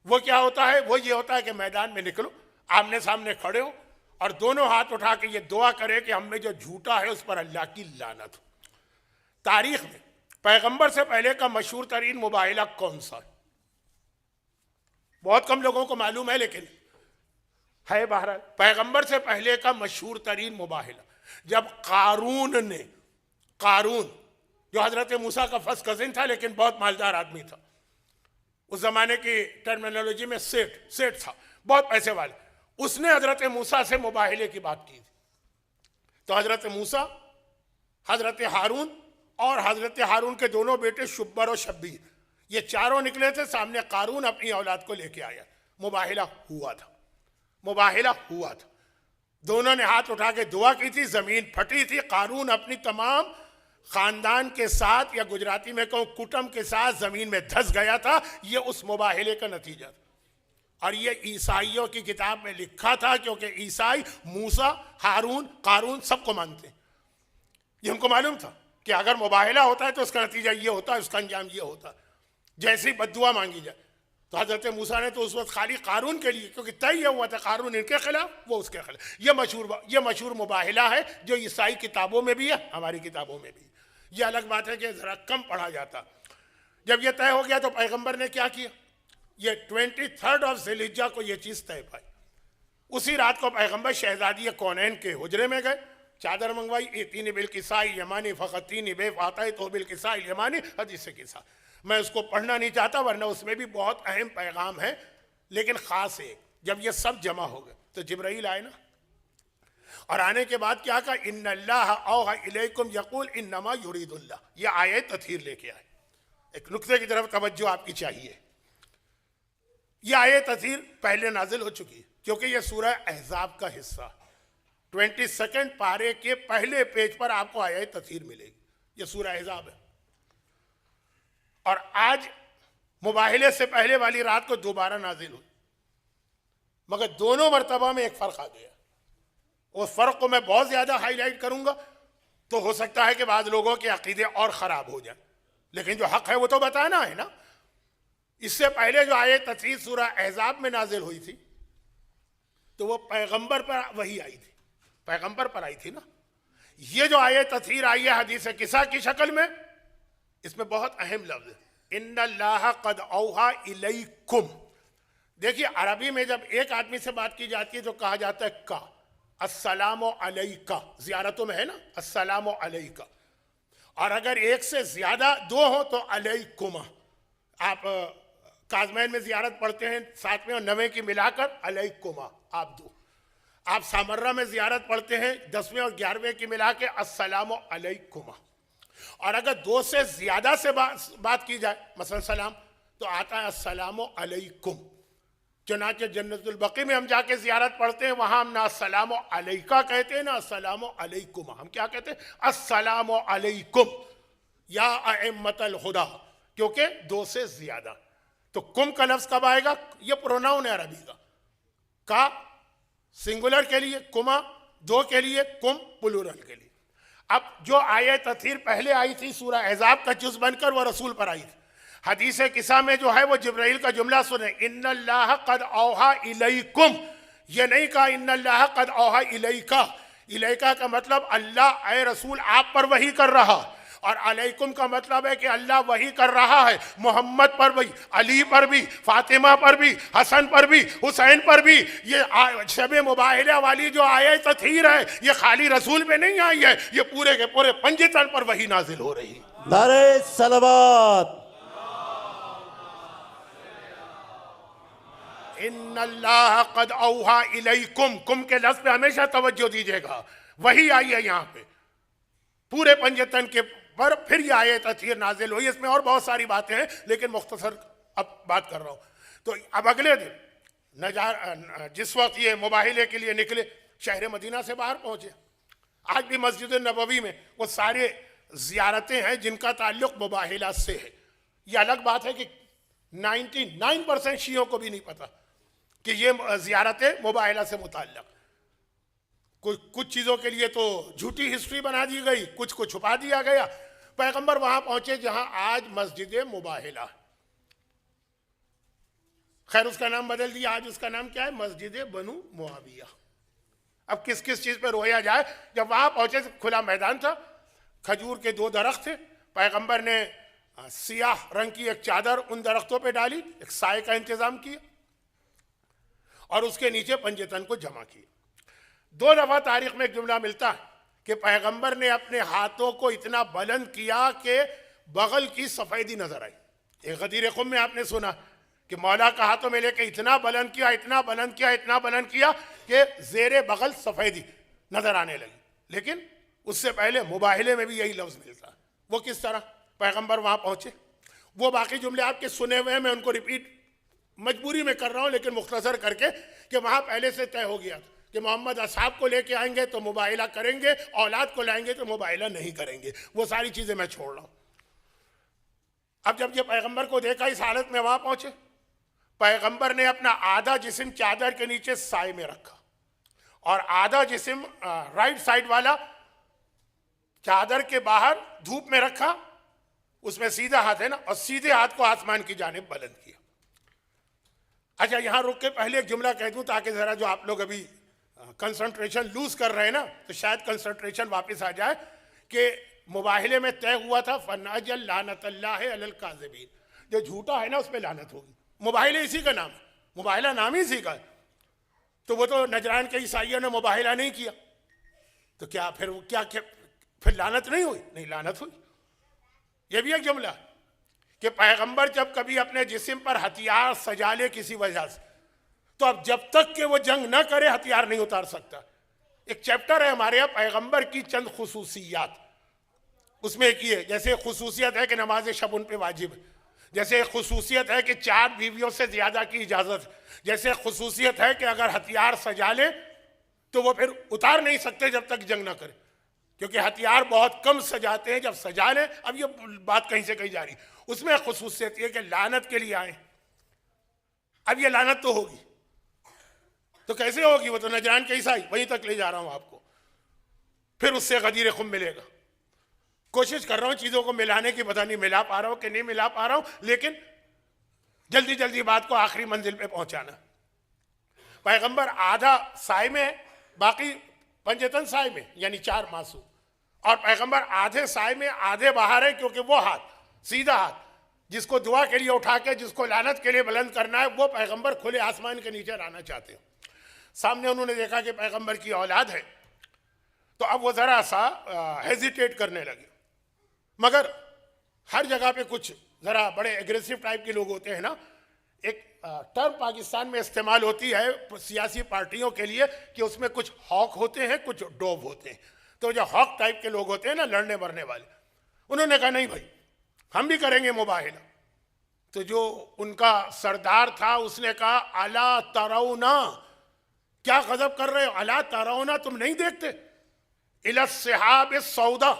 وہ کیا ہوتا ہے؟ وہ یہ ہوتا ہے کہ میدان میں نکلو, آمنے سامنے کھڑے ہو, اور دونوں ہاتھ اٹھا کے یہ دعا کرے کہ ہم میں جو جھوٹا ہے اس پر اللہ کی لعنت ہو. تاریخ میں پیغمبر سے پہلے کا مشہور ترین مباہلہ کون سا ہے؟ بہت کم لوگوں کو معلوم ہے, لیکن ہے. بہرحال پیغمبر سے پہلے کا مشہور ترین مباہلہ جب قارون جو حضرت موسیٰ کا فرسٹ کزن تھا لیکن بہت مالدار آدمی تھا, اس زمانے کی ٹرمینالوجی میں سیٹ تھا, بہت پیسے والے, اس نے حضرت موسیٰ سے مباہلے کی بات کی تھی. تو حضرت موسیٰ, حضرت ہارون اور حضرت ہارون کے دونوں بیٹے شبر و شبیر, یہ چاروں نکلے تھے سامنے. قارون اپنی اولاد کو لے کے آیا. مباہلہ ہوا تھا. دونوں نے ہاتھ اٹھا کے دعا کی تھی, زمین پھٹی تھی. قارون اپنی تمام خاندان کے ساتھ, یا گجراتی میں کہوں کٹم کے ساتھ, زمین میں دھس گیا تھا. یہ اس مباہلے کا نتیجہ تھا. اور یہ عیسائیوں کی کتاب میں لکھا تھا, کیونکہ عیسائی موسیٰ, ہارون, قارون سب کو مانتے ہیں. یہ ہم کو معلوم تھا کہ اگر مباہلہ ہوتا ہے تو اس کا نتیجہ یہ ہوتا ہے, اس کا انجام یہ ہوتا ہے. جیسی بد دعا مانگی جائے. تو حضرت موسیٰ نے تو اس وقت خالی قارون کے لیے, کیونکہ طے یہ ہوا تھا قارون ان کے خلاف, وہ اس کے خلاف. یہ مشہور مباہلہ ہے جو عیسائی کتابوں میں بھی ہے, ہماری کتابوں میں بھی ہے. یہ الگ بات ہے کہ ذرا کم پڑھا جاتا. جب یہ طے ہو گیا تو پیغمبر نے کیا کیا؟ یہ 23 ذی الحجہ کو یہ چیز طے پائی. اسی رات کو پیغمبر شہزادی کونین کے حجرے میں گئے, چادر منگوائی. ایتینی بالکساء الیمانی فقطینی بے فاتحتہ بالکساء الیمانی, حدیث کسا. میں اس کو پڑھنا نہیں چاہتا ورنہ اس میں بھی بہت اہم پیغام ہے, لیکن خاص ایک. جب یہ سب جمع ہو گئے تو جبرائیل آئے نا, اور آنے کے بعد کیا کہا؟ ان اللہ اوحی الیکم یقول انما یرید اللہ. یہ آیت تطہیر لے کے آئے. ایک نقطے کی طرف توجہ آپ کی چاہیے. یہ آیت تطہیر پہلے نازل ہو چکی ہے کیونکہ یہ سورہ احزاب کا حصہ. 22 پارے کے پہلے پیج پر آپ کو آیت تطہیر ملے گی. یہ سورہ احزاب ہے. اور آج مباہلے سے پہلے والی رات کو دوبارہ نازل ہوئی, مگر دونوں مرتبہ میں ایک فرق آ گیا. اس فرق کو میں بہت زیادہ ہائی لائٹ کروں گا تو ہو سکتا ہے کہ بعض لوگوں کے عقیدے اور خراب ہو جائیں, لیکن جو حق ہے وہ تو بتانا ہے نا. اس سے پہلے جو آیت تطہیر سورہ احزاب میں نازل ہوئی تھی تو وہ پیغمبر پر وہی آئی تھی, پیغمبر پر آئی تھی نا. یہ جو آیت تطہیر آئی ہے حدیث کسا کی شکل میں, اس میں بہت اہم لفظ ہے، ان اللہ قد اوحا الیکم. دیکھیے عربی میں جب ایک آدمی سے بات کی جاتی ہے تو کہا جاتا ہے کا، السلام علیکہ، زیارتوں میں ہے نا السلام علیکہ. اور اگر ایک سے زیادہ دو ہوں تو علیکما. آپ کاظمین میں زیارت پڑھتے ہیں 7ویں اور 9ویں کی ملا کر علیکما آپ دو. آپ سامرہ میں زیارت پڑھتے ہیں 10ویں اور 11ویں کی ملا کے السلام علیکما. اور اگر دو سے زیادہ سے بات کی جائے مثلا سلام تو آتا ہے السلام علیکم. چنانچہ جنت البقیع میں ہم جا کے زیارت پڑھتے ہیں، وہاں ہم نہ السلام علیکہ کہتے ہیں نہ السلام علیکم، ہم کیا کہتے ہیں السلام علیکم یا ائمۃ الہدی، کیونکہ دو سے زیادہ. تو کم کا لفظ کب آئے گا؟ یہ پروناؤن ہے عربی کا سنگولر کے لیے کما، دو کے لیے کم پلورل کے لیے. اب جو آیت تطہیر پہلے آئی تھی سورہ احزاب کا جز بن کر وہ رسول پر آئی تھی. حدیث قصہ میں جو ہے وہ جبرائیل کا جملہ سنیں، ان اللہ قد اوحا الیکم. یہ نہیں کہا ان اللہ قد اوحا الیکا. الیکا کا مطلب اللہ اے رسول آپ پر وحی کر رہا، اور علیکم کا مطلب ہے کہ اللہ وحی کر رہا ہے محمد پر بھی، علی پر بھی، فاطمہ پر بھی، حسن پر بھی، حسین پر بھی. یہ شب مباہلہ والی جو آیت تطہیر ہے یہ خالی رسول پہ نہیں آئی ہے، یہ پورے کے پورے پنجتن پر وحی نازل ہو رہی ہے. نعرہ صلوات. ان اللہ قد اوحا الیکم، کم کے لفظ پہ ہمیشہ توجہ دیجیے گا. وہی آئی ہے یہاں پہ پورے پنجتن کے پر، پھر یہ آیت تطہیر نازل ہوئی. اس میں اور بہت ساری باتیں ہیں لیکن مختصر اب بات کر رہا ہوں. تو اب اگلے دن جس وقت یہ مباہلے کے لیے نکلے شہر مدینہ سے باہر پہنچے. آج بھی مسجد نبوی میں وہ سارے زیارتیں ہیں جن کا تعلق مباہلہ سے ہے. یہ الگ بات ہے کہ 99% شیعوں کو بھی نہیں پتا کہ یہ زیارتیں مباہلہ سے متعلق. کچھ چیزوں کے لیے تو جھوٹی ہسٹری بنا دی گئی، کچھ کو چھپا دیا گیا. پیغمبر وہاں پہنچے جہاں آج مسجد مباہلہ، خیر اس کا نام بدل دیا، آج اس کا نام کیا ہے؟ مسجد بنو معاویہ. اب کس کس چیز پہ رویا جائے. جب وہاں پہنچے کھلا میدان تھا، کھجور کے 2 درخت تھے. پیغمبر نے سیاہ رنگ کی ایک چادر ان درختوں پہ ڈالی، ایک سائے کا انتظام کیا اور اس کے نیچے پنجتن کو جمع کیا. 2 دفعہ تاریخ میں ایک جملہ ملتا ہے کہ پیغمبر نے اپنے ہاتھوں کو اتنا بلند کیا کہ بغل کی سفیدی نظر آئی. ایک غدیر خم میں آپ نے سنا کہ مولا کا ہاتھوں میں لے کے اتنا بلند کیا، اتنا بلند کیا، اتنا بلند کیا کہ زیر بغل سفیدی نظر آنے لگی. لیکن اس سے پہلے مباہلے میں بھی یہی لفظ ملتا ہے. وہ کس طرح؟ پیغمبر وہاں پہنچے، وہ باقی جملے آپ کے سنے ہوئے ہیں، میں ان کو ریپیٹ مجبوری میں کر رہا ہوں لیکن مختصر کر کے، کہ وہاں پہلے سے طے ہو گیا تھا کہ محمد اصحاب کو لے کے آئیں گے تو مباہلہ کریں گے، اولاد کو لائیں گے تو مباہلہ نہیں کریں گے. وہ ساری چیزیں میں چھوڑ رہا ہوں. اب جب یہ پیغمبر کو دیکھا اس حالت میں وہاں پہنچے، پیغمبر نے اپنا آدھا جسم چادر کے نیچے سائے میں رکھا اور آدھا جسم رائٹ سائڈ والا چادر کے باہر دھوپ میں رکھا. اس میں سیدھا ہاتھ ہے نا، اور سیدھے ہاتھ کو آسمان کی جانب بلند کیا. اچھا یہاں رک کے پہلے ایک جملہ کہہ دوں تاکہ ذرا جو آپ لوگ ابھی کنسنٹریشن لوز کر رہے ہیں نا تو شاید کنسنٹریشن واپس آ جائے. کہ مباہلے میں طے ہوا تھا فنجل لعنت اللہ علی الکاذبین، جو جھوٹا ہے نا اس پہ لعنت ہوگی. مباہلے اسی کا نام ہے، مباہلہ نام ہی اسی کا ہے. تو وہ تو نجران کے عیسائیوں نے مباہلہ نہیں کیا تو کیا پھر وہ کیا پھر لعنت نہیں ہوئی؟ نہیں، لعنت ہوئی. یہ بھی ایک جملہ ہے کہ پیغمبر جب کبھی اپنے جسم پر ہتھیار سجا لے کسی وجہ سے تو اب جب تک کہ وہ جنگ نہ کرے ہتھیار نہیں اتار سکتا. ایک چیپٹر ہے ہمارے یہاں پیغمبر کی چند خصوصیات، اس میں ایک یہ، جیسے خصوصیت ہے کہ نماز شب ان پہ واجب ہے، جیسے خصوصیت ہے کہ 4 بیویوں سے زیادہ کی اجازت ہے، جیسے خصوصیت ہے کہ اگر ہتھیار سجا لے تو وہ پھر اتار نہیں سکتے جب تک جنگ نہ کرے، کیونکہ ہتھیار بہت کم سجاتے ہیں، جب سجا لیں. اب یہ بات کہیں سے کہیں جا رہی. اس میں خصوصیت یہ کہ لعنت کے لیے آئیں. اب یہ لعنت تو ہوگی، تو کیسے ہوگی؟ وہ تو نجران کے عیسائی، وہیں تک لے جا رہا ہوں آپ کو. پھر اس سے غدیر خم ملے گا. کوشش کر رہا ہوں چیزوں کو ملانے کی، پتہ نہیں ملا پا رہا ہوں کہ نہیں ملا پا رہا ہوں، لیکن جلدی جلدی بات کو آخری منزل پہ پہنچانا. پیغمبر آدھا سائے میں، باقی پنجتن سائے میں، یعنی 4 معصوم، اور پیغمبر آدھے سائے میں آدھے باہر ہے کیونکہ وہ ہاتھ سیدھا ہاتھ، جس کو دعا کے لیے اٹھا کے جس کو لعنت کے لیے بلند کرنا ہے، وہ پیغمبر کھلے آسمان کے نیچے لانا چاہتے ہیں۔ سامنے انہوں نے دیکھا کہ پیغمبر کی اولاد ہے، تو اب وہ ذرا سا ہیزیٹیٹ کرنے لگے، مگر ہر جگہ پہ کچھ ذرا بڑے ایگریسو ٹائپ کے لوگ ہوتے ہیں نا۔ ایک ٹرم پاکستان میں استعمال ہوتی ہے سیاسی پارٹیوں کے لیے کہ اس میں کچھ ہاک ہوتے ہیں، کچھ ڈوب ہوتے ہیں۔ تو جو ہاک ٹائپ کے لوگ ہوتے ہیں نا، لڑنے مرنے والے، انہوں نے کہا نہیں بھائی ہم بھی کریں گے مباہلہ۔ تو جو ان کا سردار تھا اس نے کہا الا ترونا، کیا غضب کر رہے ہو؟ الا ترونا، تم نہیں دیکھتے؟ الی السحاب السوداء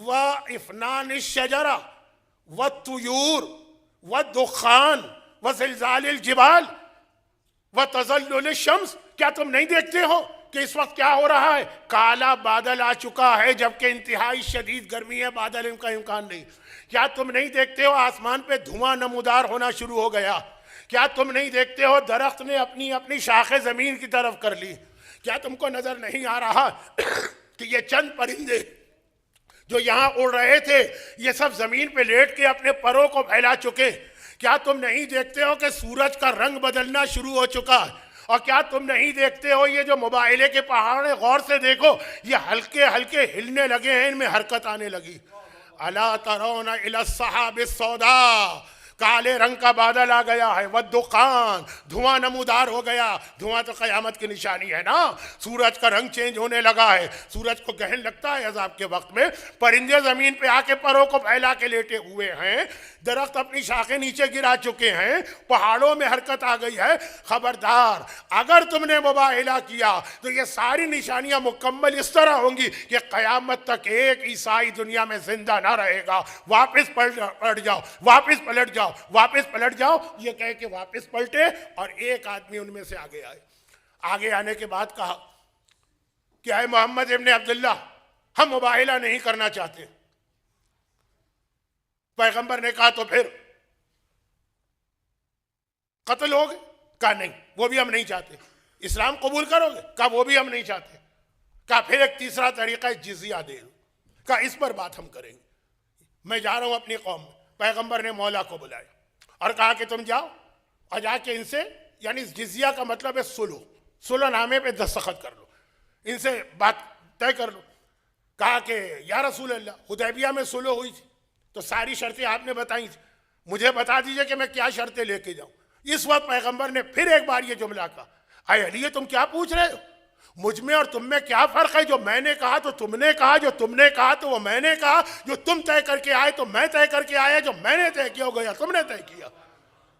وافنان الشجرہ والطیور والدخان وزلزال الجبال وتزلزل الشمس، کیا تم نہیں دیکھتے ہو کہ اس وقت کیا ہو رہا ہے؟ کالا بادل آ چکا ہے، جبکہ انتہائی شدید گرمی ہے، بادل کا امکان نہیں۔ کیا تم نہیں دیکھتے ہو آسمان پہ دھواں نمودار ہونا شروع ہو گیا؟ کیا تم نہیں دیکھتے ہو درخت نے اپنی اپنی شاخیں زمین کی طرف کر لی؟ کیا تم کو نظر نہیں آ رہا کہ یہ چند پرندے جو یہاں اڑ رہے تھے یہ سب زمین پہ لیٹ کے اپنے پروں کو پھیلا چکے؟ کیا تم نہیں دیکھتے ہو کہ سورج کا رنگ بدلنا شروع ہو چکا ہے؟ اور کیا تم نہیں دیکھتے ہو یہ جو مباہلے کے پہاڑ ہیں، غور سے دیکھو، یہ ہلکے ہلکے ہلنے لگے ہیں، ان میں حرکت آنے لگی۔ الا ترون الی السحاب السوداء، کالے رنگ کا بادل آ گیا ہے، والدخان، دھواں نمودار ہو گیا۔ دھواں تو قیامت کی نشانی ہے نا، سورج کا رنگ چینج ہونے لگا ہے، سورج کو گہن لگتا ہے عذاب کے وقت میں۔ پرندے زمین پہ آ کے پروں کو پھیلا کے لیٹے ہوئے ہیں، درخت اپنی شاخیں نیچے گرا چکے ہیں، پہاڑوں میں حرکت آ گئی ہے۔ خبردار، اگر تم نے مباہلہ کیا تو یہ ساری نشانیاں مکمل اس طرح ہوں گی کہ قیامت تک ایک عیسائی دنیا میں زندہ نہ رہے گا۔ واپس پلٹ جاؤ، واپس پلٹ جاؤ، واپس پلٹ جاؤ۔ یہ کہہ کے واپس پلٹے اور ایک آدمی ان میں سے آگے آئے۔ آگے آنے کے بعد کہا کہ اے محمد ابن عبداللہ، ہم مباہلہ نہیں کرنا چاہتے۔ پیغمبر نے کہا تو پھر قتل ہوگے؟ کہا نہیں، وہ بھی ہم نہیں چاہتے۔ اسلام قبول کرو گے؟ کہا وہ بھی ہم نہیں چاہتے۔ کہا پھر ایک تیسرا طریقہ ہے جزیہ دے دو۔ کہا اس پر بات ہم کریں گے، میں جا رہا ہوں اپنی قوم میں۔ پیغمبر نے مولا کو بلایا اور کہا کہ تم جاؤ اور جا کے ان سے، یعنی جزیہ کا مطلب ہے صلح نامے پہ دستخط کر لو، ان سے بات طے کر لو۔ کہا کہ یا رسول اللہ، حدیبیہ میں صلح ہوئی تھی تو ساری شرطیں آپ نے بتائی تھی، مجھے بتا دیجئے کہ میں کیا شرطیں لے کے جاؤں۔ اس وقت پیغمبر نے پھر ایک بار یہ جملہ کہا، اے علی تم کیا پوچھ رہے ہو؟ مجھ میں اور تم میں کیا فرق ہے؟ جو میں نے کہا تو تم نے کہا، جو تم نے کہا تو وہ میں نے کہا، جو تم طے کر کے آئے تو میں طے کر کے آیا، جو میں نے طے کیا ہو گیا تم نے طے کیا۔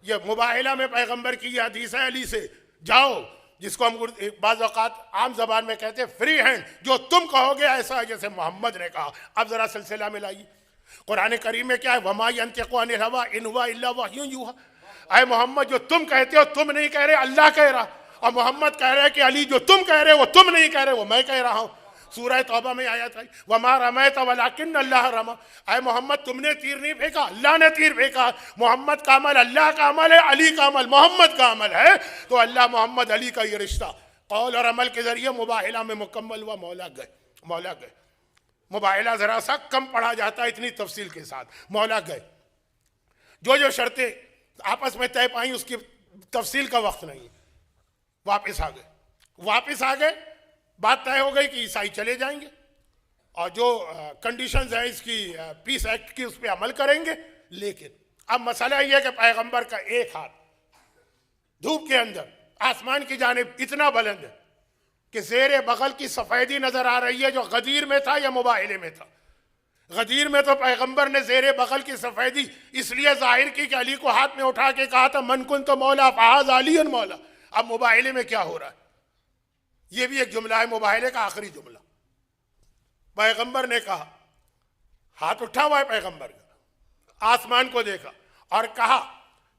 یہ مباہلہ میں پیغمبر کی یہ حدیث ہے علی سے، جاؤ، جس کو ہم بعض اوقات عام زبان میں کہتے ہیں فری ہینڈ، جو تم کہو گے ایسا ہے جیسے محمد نے کہا۔ اب ذرا سلسلہ میں لائیے، قرآن کریم میں کیا ہے؟ وما ينطق عن الهوى ان هو الا وحی یوحى۔ اے محمد جو تم کہتے ہو تم نہیں کہہ رہے، اللہ کہہ رہا، اور محمد کہہ رہے کہ علی جو تم کہہ رہے وہ تم نہیں کہہ رہے، وہ میں کہہ رہا ہوں۔ سورہ توبہ میں آیت ہے وما رمیت ولکن اللہ رمی۔ اے محمد تم نے تیر نہیں پھینکا، اللہ نے تیر پھینکا۔ محمد کا عمل اللہ کا عمل ہے، علی کا عمل محمد کا عمل ہے۔ تو اللہ محمد علی کا یہ رشتہ قول اور عمل کے ذریعے مباہلہ میں مکمل ہوا۔ مولا گئے۔ مباہلہ ذرا سا کم پڑھا جاتا ہے اتنی تفصیل کے ساتھ۔ مولا گئے، جو شرطیں آپس میں طے پائیں اس کی تفصیل کا وقت نہیں۔ واپس آ گئے، بات طے ہو گئی کہ عیسائی چلے جائیں گے اور جو کنڈیشنز ہیں اس کی پیس ایکٹ کی اس پہ عمل کریں گے۔ لیکن اب مسئلہ یہ ہے کہ پیغمبر کا ایک ہاتھ دھوپ کے اندر آسمان کی جانب اتنا بلند ہے کہ زیر بغل کی سفیدی نظر آ رہی ہے، جو غدیر میں تھا یا مباہلے میں تھا۔ غدیر میں تو پیغمبر نے زیر بغل کی سفیدی اس لیے ظاہر کی کہ علی کو ہاتھ میں اٹھا کے کہا تھا من کنت مولا فہذا علی مولا۔ اب مباہلے میں کیا ہو رہا ہے؟ یہ بھی ایک جملہ ہے مباہلے کا، آخری جملہ۔ پیغمبر نے کہا، ہاتھ اٹھا ہوا ہے پیغمبر کا، آسمان کو دیکھا اور کہا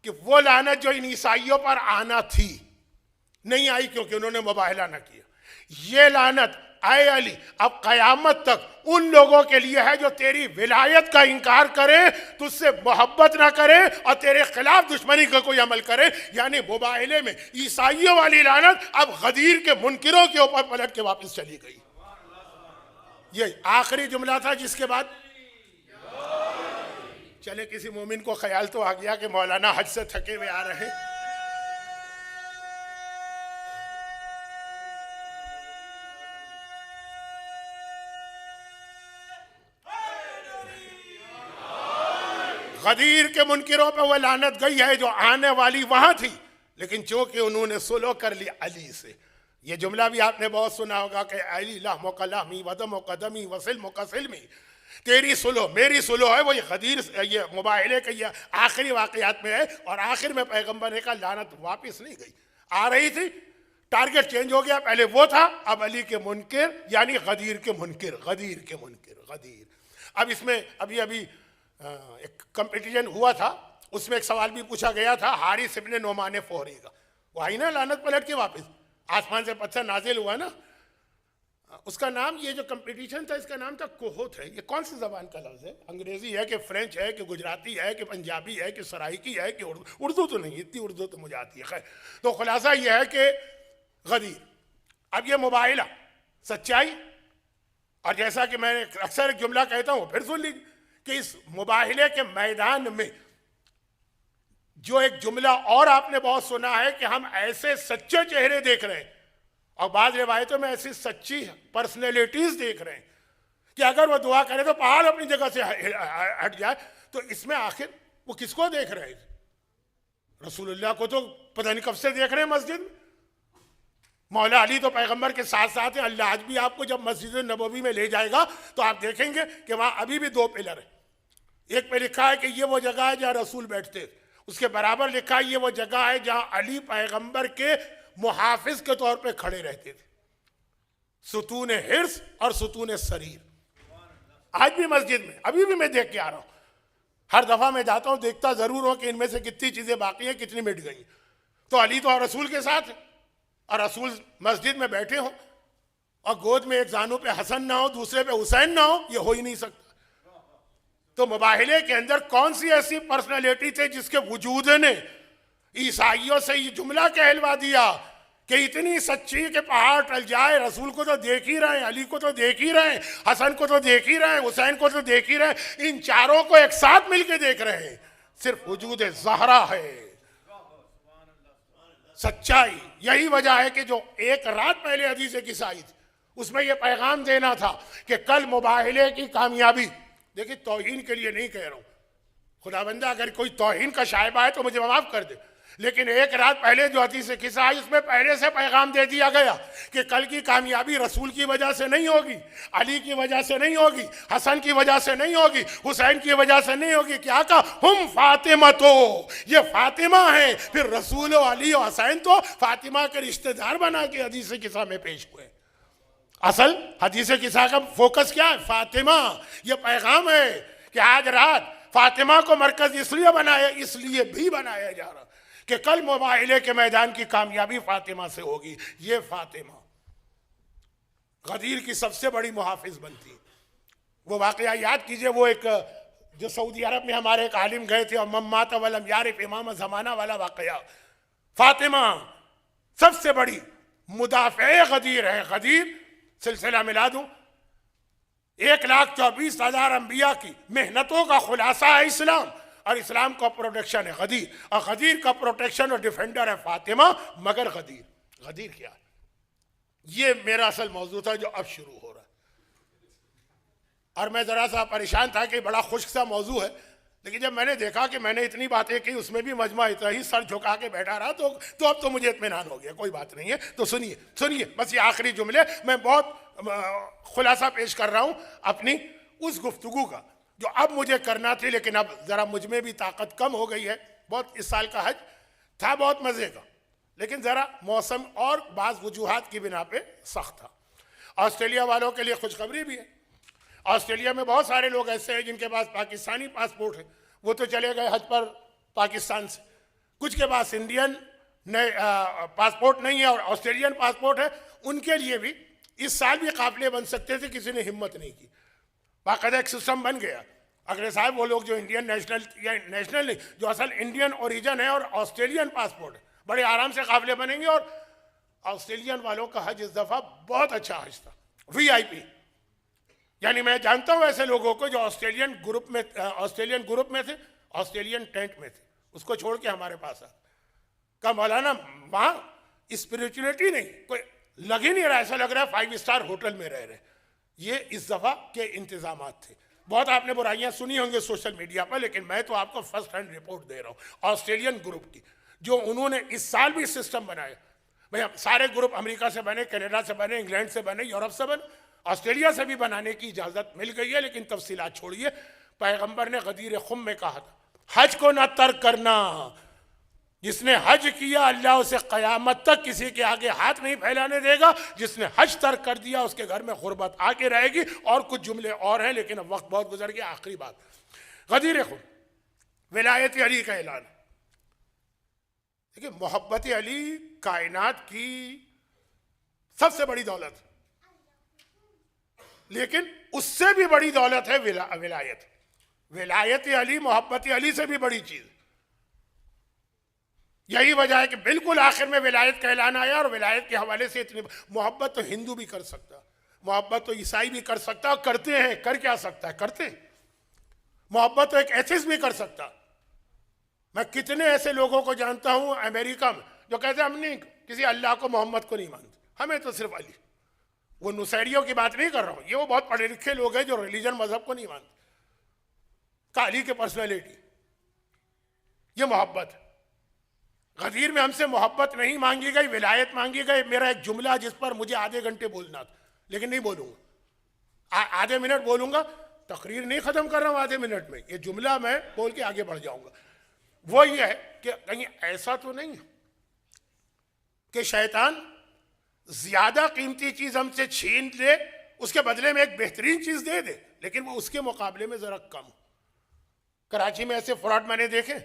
کہ وہ لعنت جو ان عیسائیوں پر آنا تھی نہیں آئی کیونکہ انہوں نے مباہلہ نہ کیا۔ یہ لعنت اے علی اب قیامت تک ان لوگوں کے لیے ہے جو تیری ولایت کا انکار کرے، تجھ سے محبت نہ کرے اور تیرے خلاف دشمنی کا کوئی عمل کرے۔ یعنی مباہلے میں عیسائیوں والی لعنت اب غدیر کے منکروں کے اوپر پلٹ کے واپس چلی گئی۔ یہ آخری جملہ تھا جس کے بعد چلے کسی مومن کو خیال تو آ گیا کہ مولانا حج سے تھکے ہوئے آ رہے ہیں. غدیر کے منکروں پہ وہ لعنت گئی ہے جو آنے والی وہاں تھی، لیکن چونکہ انہوں نے سلو کر لی علی سے. یہ جملہ بھی آپ نے بہت سنا ہوگا کہ علی لحم کا لحمی ودم و قدمی وسلم کا سلمی. تیری سلو میری سلو ہے، وہ یہ غدیر یہ مباہلے کے یہ آخری واقعات میں ہے، اور آخر میں پیغمبر کا لعنت واپس نہیں گئی، آ رہی تھی. ٹارگٹ چینج ہو گیا، پہلے وہ تھا، اب علی کے منکر یعنی غدیر کے منکر. غدیر کے منکر غدیر. اب اس میں ابھی ایک کمپٹیشن ہوا تھا، اس میں ایک سوال بھی پوچھا گیا تھا حارث ابن نعمان فہری کا. وہ آئی نا لعنت پلٹ کے واپس، آسمان سے پتھر نازل ہوا نا. اس کا نام، یہ جو کمپٹیشن تھا اس کا نام تھا کوہوت ہے. یہ کون سی زبان کا لفظ ہے؟ انگریزی ہے کہ فرینچ ہے کہ گجراتی ہے کہ پنجابی ہے کہ سرائکی ہے کہ اردو تو نہیں، اتنی اردو تو مجھے آتی ہے. خیر، تو خلاصہ یہ ہے کہ غدیر. اب یہ مباہلہ سچائی، اور جیسا کہ میں اکثر ایک جملہ کہتا ہوں پھر سن لیجیے کہ اس مباہلے کے میدان میں جو ایک جملہ اور آپ نے بہت سنا ہے کہ ہم ایسے سچے چہرے دیکھ رہے ہیں، اور بعض روایتوں میں ایسی سچی پرسنالٹیز دیکھ رہے ہیں کہ اگر وہ دعا کرے تو پہاڑ اپنی جگہ سے ہٹ جائے. تو اس میں آخر وہ کس کو دیکھ رہے ہیں؟ رسول اللہ کو تو پتہ نہیں کب سے دیکھ رہے ہیں مسجد میں. مولا علی تو پیغمبر کے ساتھ ساتھ ہیں. اللہ آج بھی آپ کو جب مسجد نبوی میں لے جائے گا تو آپ دیکھیں گے کہ وہاں ابھی بھی 2 پلر ہیں. ایک پہ لکھا ہے کہ یہ وہ جگہ ہے جہاں رسول بیٹھتے، اس کے برابر لکھا ہے یہ وہ جگہ ہے جہاں علی پیغمبر کے محافظ کے طور پہ کھڑے رہتے تھے. ستون حرص اور ستون سریر. آج بھی مسجد میں ابھی بھی میں دیکھ کے آ رہا ہوں. ہر دفعہ میں جاتا ہوں دیکھتا ضرور ہوں کہ ان میں سے کتنی چیزیں باقی ہیں، کتنی مٹ گئی. تو علی تو رسول کے ساتھ ہے، اور رسول مسجد میں بیٹھے ہوں اور گود میں ایک زانو پہ حسن نہ ہو دوسرے پہ حسین نہ ہو، یہ ہو ہی نہیں سکتا. تو مباہلے کے اندر کون سی ایسی پرسنالٹی تھے جس کے وجود نے عیسائیوں سے یہ جملہ کہلوا دیا کہ اتنی سچی کہ پہاڑ ٹل جائے. رسول کو تو دیکھ ہی رہے ہیں، علی کو تو دیکھ ہی رہے ہیں، حسن کو تو دیکھ ہی رہے ہیں، حسین کو تو دیکھ ہی رہے ہیں، ان چاروں کو ایک ساتھ مل کے دیکھ رہے ہیں. صرف وجود زہرا ہے سچائی. یہی وجہ ہے کہ جو ایک رات پہلے حدیث کسائی تھی اس میں یہ پیغام دینا تھا کہ کل مباہلے کی کامیابی. دیکھیں توہین کے لیے نہیں کہہ رہا ہوں، خدا بندہ اگر کوئی توہین کا شائبہ ہے تو مجھے معاف کر دے، لیکن ایک رات پہلے جو حدیث قصہ آئی اس میں پہلے سے پیغام دے دیا گیا کہ کل کی کامیابی رسول کی وجہ سے نہیں ہوگی، علی کی وجہ سے نہیں ہوگی، حسن کی وجہ سے نہیں ہوگی، حسین کی وجہ سے نہیں ہوگی. کیا کہا؟ ہم فاطمہ، تو یہ فاطمہ ہیں. پھر رسول و علی و حسین تو فاطمہ کے رشتہ دار بنا کے حدیث قصہ میں پیش ہوئے. اصل حدیث قصہ کا فوکس کیا ہے؟ فاطمہ. یہ پیغام ہے کہ آج رات فاطمہ کو مرکز اس لیے بھی بنایا جا رہا کہ کل مباہلے کے میدان کی کامیابی فاطمہ سے ہوگی. یہ فاطمہ غدیر کی سب سے بڑی محافظ بنتی. وہ واقعہ یاد کیجئے، وہ ایک جو سعودی عرب میں ہمارے ایک عالم گئے تھے اور ممات ولم یعرف امام زمانہ والا واقعہ. فاطمہ سب سے بڑی مدافع غدیر ہے. غدیر سلسلہ ملا دوں 1,24,000 انبیاء کی محنتوں کا خلاصہ ہے اسلام، اور اسلام کا پروٹیکشن ہے غدیر، اور غدیر کا پروٹیکشن اور ڈیفینڈر ہے فاطمہ. مگر غدیر کیا ہے؟ یہ میرا اصل موضوع تھا جو اب شروع ہو رہا ہے، اور میں ذرا سا پریشان تھا کہ بڑا خشک سا موضوع ہے، لیکن جب میں نے دیکھا کہ میں نے اتنی باتیں کی اس میں بھی مجمع اتنا ہی سر جھکا کے بیٹھا رہا تو اب تو مجھے اطمینان ہو گیا. کوئی بات نہیں ہے. تو سنیے بس یہ آخری جملے میں بہت خلاصہ پیش کر رہا ہوں اپنی اس گفتگو کا جو اب مجھے کرنا تھی، لیکن اب ذرا مجھ میں بھی طاقت کم ہو گئی ہے. بہت اس سال کا حج تھا بہت مزے کا، لیکن ذرا موسم اور بعض وجوہات کی بنا پہ سخت تھا. آسٹریلیا والوں کے لیے خوشخبری بھی ہے. آسٹریلیا میں بہت سارے لوگ ایسے ہیں جن کے پاس پاکستانی پاسپورٹ ہے، وہ تو چلے گئے حج پر پاکستان سے. کچھ کے پاس انڈین پاسپورٹ نہیں ہے اور آسٹریلین پاسپورٹ ہے. ان کے لیے بھی اس سال بھی قافلے بن سکتے تھے، کسی نے ہمت نہیں کی. باقاعدہ ایک سسٹم بن گیا. اگلے صاحب وہ لوگ جو انڈین نیشنل نہیں، جو اصل انڈین اوریجن ہے اور آسٹریلین پاسپورٹ ہے، بڑے آرام سے قافلے بنیں گے. اور آسٹریلین والوں کا حج اس دفعہ بہت اچھا حج تھا، VIP. یعنی میں جانتا ہوں ایسے لوگوں کو جو آسٹریلین گروپ میں تھے، آسٹریلین ٹینٹ میں تھے، اس کو چھوڑ کے ہمارے پاس کہا مولانا وہاں اسپریچولیٹی نہیں، کوئی لگ ہی نہیں رہا، ایسا لگ رہا ہے 5 اسٹار ہوٹل میں رہ رہے. یہ اس دفعہ کے انتظامات تھے. بہت آپ نے برائیاں سنی ہوں گے سوشل میڈیا پر، لیکن میں تو آپ کو فرسٹ ہینڈ رپورٹ دے رہا ہوں آسٹریلین گروپ کی، جو انہوں نے اس سال بھی سسٹم بنایا. بھئی سارے گروپ امریکہ سے بنے، کینیڈا سے بنے، انگلینڈ سے بنے، یورپ سے بنے، آسٹریلیا سے بھی بنانے کی اجازت مل گئی ہے، لیکن تفصیلات چھوڑیے. پیغمبر نے غدیر خم میں کہا تھا حج کو نہ ترک کرنا، جس نے حج کیا اللہ اسے قیامت تک کسی کے آگے ہاتھ نہیں پھیلانے دے گا، جس نے حج ترک کر دیا اس کے گھر میں غربت آ کے رہے گی. اور کچھ جملے اور ہیں لیکن اب وقت بہت گزر گیا. آخری بات غدیر خم، ولایت علی کا اعلان. دیکھیں محبت علی کائنات کی سب سے بڑی دولت، لیکن اس سے بھی بڑی دولت ہے ولایت. ولایت علی محبت علی سے بھی بڑی چیز. یہی وجہ ہے کہ بالکل آخر میں ولایت کا اعلان آیا، اور ولایت کے حوالے سے اتنی محبت تو ہندو بھی کر سکتا، محبت تو عیسائی بھی کر سکتا، اور کرتے ہیں. کر کیا سکتا ہے؟ کرتے ہیں. محبت تو ایک ایتھسٹ بھی کر سکتا. میں کتنے ایسے لوگوں کو جانتا ہوں امریکہ میں جو کہتے ہیں ہم نہیں کسی اللہ کو محمد کو نہیں مانتے، ہمیں تو صرف علی. وہ نصیریوں کی بات نہیں کر رہا ہوں، یہ وہ بہت پڑھے لکھے لوگ ہیں جو ریلیجن مذہب کو نہیں مانتے. کہ علی کے پرسنالٹی، یہ محبت. غدیر میں ہم سے محبت نہیں مانگی گئی، ولایت مانگی گئی. میرا ایک جملہ جس پر مجھے آدھے گھنٹے بولنا تھا لیکن نہیں بولوں گا، آدھے منٹ بولوں گا. تقریر نہیں ختم کر رہا ہوں آدھے منٹ میں، یہ جملہ میں بول کے آگے بڑھ جاؤں گا. وہ یہ ہے کہ کہیں ایسا تو نہیں کہ شیطان زیادہ قیمتی چیز ہم سے چھین لے، اس کے بدلے میں ایک بہترین چیز دے دے، لیکن وہ اس کے مقابلے میں ذرا کم. کراچی میں ایسے فراڈ میں نے دیکھے.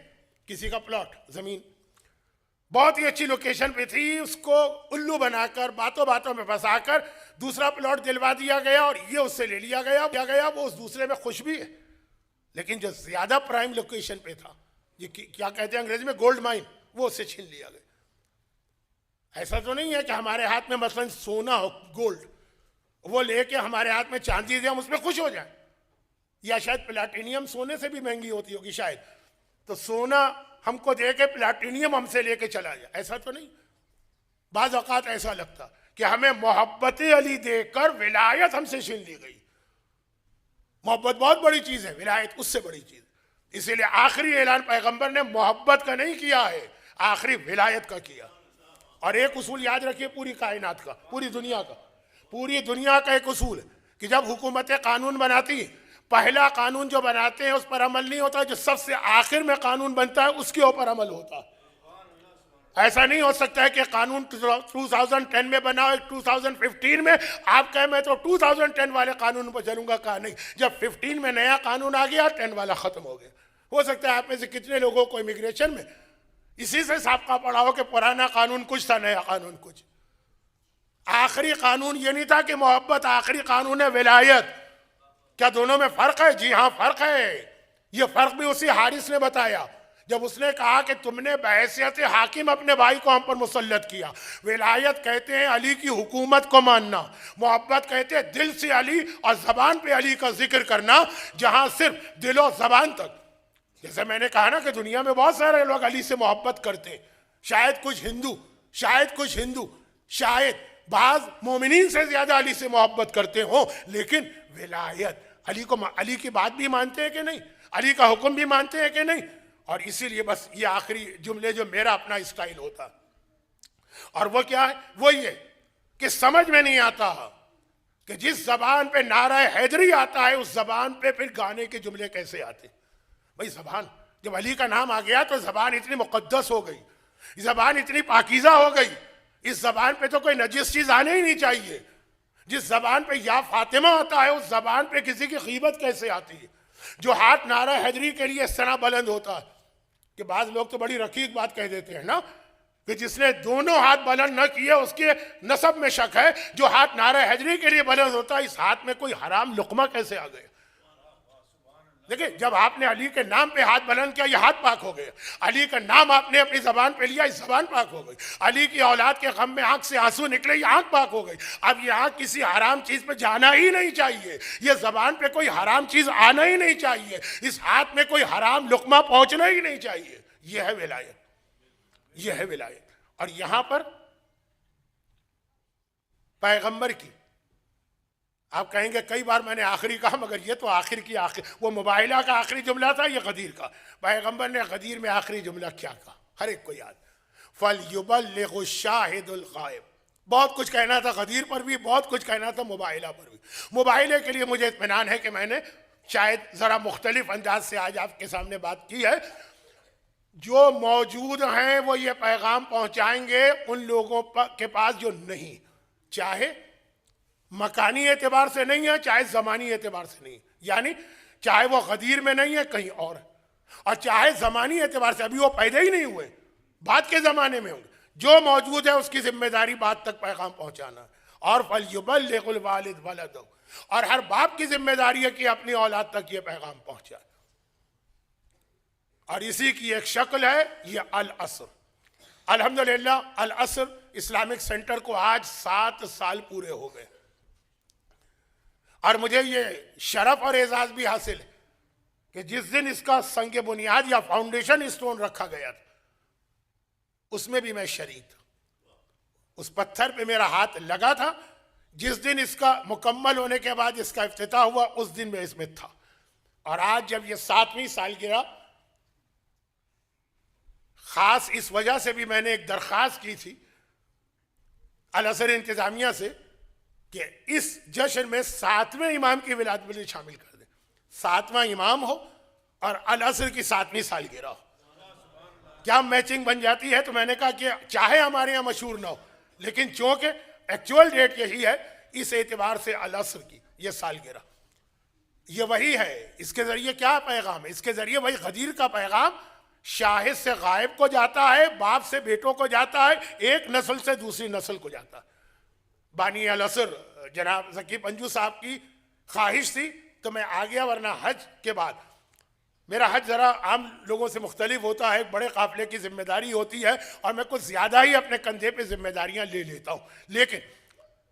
کسی کا پلاٹ زمین بہت ہی اچھی لوکیشن پہ تھی، اس کو الو بنا کر باتوں باتوں میں پھنسا کر دوسرا پلاٹ دلوا دیا گیا، اور یہ اس سے لے لیا گیا. وہ اس دوسرے میں خوش بھی ہے، لیکن جو زیادہ پرائم لوکیشن پہ تھا، یہ کیا کہتے ہیں انگریزی میں گولڈ مائن، وہ اس سے چھین لیا گیا. ایسا تو نہیں ہے کہ ہمارے ہاتھ میں مثلا سونا ہو، گولڈ، وہ لے کے ہمارے ہاتھ میں چاندی دے ہم اس میں خوش ہو جائیں. یا شاید پلاٹینیم سونے سے بھی مہنگی ہوتی ہوگی شاید، تو سونا ہم کو دے کے پلاٹینیم ہم سے لے کے چلا جائے. ایسا تو نہیں. بعض اوقات ایسا لگتا کہ ہمیں محبت علی دے کر ولایت ہم سے چھین لی گئی. محبت بہت بڑی چیز ہے، ولایت اس سے بڑی چیز. اسی لیے آخری اعلان پیغمبر نے محبت کا نہیں کیا ہے، آخری ولایت کا کیا. اور ایک اصول یاد رکھیے پوری کائنات کا، پوری دنیا کا ایک اصول ہے کہ جب حکومتیں قانون بناتی، پہلا قانون جو بناتے ہیں اس پر عمل نہیں ہوتا، جو سب سے آخر میں قانون بنتا ہے اس کے اوپر عمل ہوتا. ایسا نہیں ہو سکتا ہے کہ قانون 2010 میں بنا ہو 2015 میں آپ کہیں میں تو 2010 والے قانون پر چلوں گا. کہا نہیں، جب 15 میں نیا قانون آ گیا 10 والا ختم ہو گیا. ہو سکتا ہے آپ میں سے کتنے لوگوں کو امیگریشن میں اسی سے سابقہ پڑا ہو کہ پرانا قانون کچھ تھا، نیا قانون کچھ. آخری قانون یہ نہیں تھا کہ محبت، آخری قانون ہے ولایت. کیا دونوں میں فرق ہے؟ جی ہاں فرق ہے. یہ فرق بھی اسی حارث نے بتایا جب اس نے کہا کہ تم نے بحیثیت حاکم اپنے بھائی کو ہم پر مسلط کیا. ولایت کہتے ہیں علی کی حکومت کو ماننا، محبت کہتے ہیں دل سے علی اور زبان پہ علی کا ذکر کرنا، جہاں صرف دل و زبان تک. جیسے میں نے کہا نا کہ دنیا میں بہت سارے لوگ علی سے محبت کرتے ہیں، شاید کچھ ہندو، شاید بعض مومنین سے زیادہ علی سے محبت کرتے ہوں، لیکن ولایت علی کی بات بھی مانتے ہیں کہ نہیں، علی کا حکم بھی مانتے ہیں کہ نہیں. اور اسی لیے بس یہ آخری جملے جو میرا اپنا اسٹائل ہوتا، اور وہ کیا ہے، وہ یہ کہ سمجھ میں نہیں آتا کہ جس زبان پہ نعرہ حیدری آتا ہے اس زبان پہ پھر گانے کے جملے کیسے آتے. بھئی زبان جب علی کا نام آ گیا تو زبان اتنی مقدس ہو گئی، زبان اتنی پاکیزہ ہو گئی، اس زبان پہ تو کوئی نجس چیز آنے ہی نہیں چاہیے. جس زبان پہ یا فاطمہ آتا ہے اس زبان پہ کسی کی غیبت کیسے آتی ہے. جو ہاتھ نعرہ حیدری کے لیے اس طرح بلند ہوتا ہے کہ بعض لوگ تو بڑی رقیق بات کہہ دیتے ہیں نا کہ جس نے دونوں ہاتھ بلند نہ کیے اس کے نسب میں شک ہے. جو ہاتھ نعرہ حیدری کے لیے بلند ہوتا ہے اس ہاتھ میں کوئی حرام لقمہ کیسے آ گئے. دیکھیں جب آپ نے علی کے نام پہ ہاتھ بلند کیا یہ ہاتھ پاک ہو گیا. علی کا نام آپ نے اپنی زبان پہ لیا یہ زبان پاک ہو گئی. علی کی اولاد کے غم میں آنکھ سے آنسو نکلے یہ آنکھ پاک ہو گئی. اب یہ آنکھ کسی حرام چیز پہ جانا ہی نہیں چاہیے, یہ زبان پہ کوئی حرام چیز آنا ہی نہیں چاہیے, اس ہاتھ میں کوئی حرام لقمہ پہنچنا ہی نہیں چاہیے. یہ ہے ولایت, یہ ہے ولایت. اور یہاں پر پیغمبر کی آپ کہیں گے کئی بار میں نے آخری کہا مگر یہ تو آخر کی آخر, وہ مباہلہ کا آخری جملہ تھا, یہ غدیر کا. پیغمبر نے غدیر میں آخری جملہ کیا کہا ہر ایک کو یاد, فَلْيُبَلِّغُ الشَّاهِدُ الْغَائِبُ. بہت کچھ کہنا تھا غدیر پر بھی, بہت کچھ کہنا تھا مباہلہ پر بھی. مباہلے کے لیے مجھے اطمینان ہے کہ میں نے شاید ذرا مختلف انداز سے آج آپ کے سامنے بات کی ہے. جو موجود ہیں وہ یہ پیغام پہنچائیں گے ان لوگوں کے پاس جو نہیں, چاہے مکانی اعتبار سے نہیں ہے چاہے زمانی اعتبار سے نہیں, یعنی چاہے وہ غدیر میں نہیں ہے کہیں اور, اور چاہے زمانی اعتبار سے ابھی وہ پیدا ہی نہیں ہوئے بعد کے زمانے میں ہوں گے. جو موجود ہے اس کی ذمہ داری بات تک پیغام پہنچانا. اور فَلْيُبَلِّغُ الْوَالِدُ وَلَدَهُ, اور ہر باپ کی ذمہ داری ہے کہ اپنی اولاد تک یہ پیغام پہنچائے. اور اسی کی ایک شکل ہے یہ العصر. الحمدللہ العصر اسلامک سینٹر کو آج 7 سال پورے ہو گئے, اور مجھے یہ شرف اور اعزاز بھی حاصل ہے کہ جس دن اس کا سنگ بنیاد یا فاؤنڈیشن اسٹون رکھا گیا تھا اس میں بھی میں شریک تھا, اس پتھر پہ میرا ہاتھ لگا تھا. جس دن اس کا مکمل ہونے کے بعد اس کا افتتاح ہوا اس دن میں اس میں تھا. اور آج جب یہ 7ویں سالگرہ, خاص اس وجہ سے بھی میں نے ایک درخواست کی تھی الازہر انتظامیہ سے کہ اس جشن میں 7ویں امام کی ولادت بھی شامل کر دیں, 7واں امام ہو اور الازہر کی 7ویں سالگرہ ہو. کیا میچنگ بن جاتی ہے؟ تو میں نے کہا کہ چاہے ہمارے یہاں مشہور نہ ہو لیکن چونکہ ایکچول ڈیٹ یہی ہے, اس اعتبار سے الازہر کی یہ سالگرہ یہ وہی ہے. اس کے ذریعے کیا پیغام ہے؟ اس کے ذریعے وہی غدیر کا پیغام شاہد سے غائب کو جاتا ہے, باپ سے بیٹوں کو جاتا ہے, ایک نسل سے دوسری نسل کو جاتا ہے. بانی الازہر جناب ذکی پنجو صاحب کی خواہش تھی تو میں آ گیا, ورنہ حج کے بعد میرا حج ذرا عام لوگوں سے مختلف ہوتا ہے, بڑے قافلے کی ذمہ داری ہوتی ہے اور میں کچھ زیادہ ہی اپنے کندھے پہ ذمہ داریاں لے لیتا ہوں. لیکن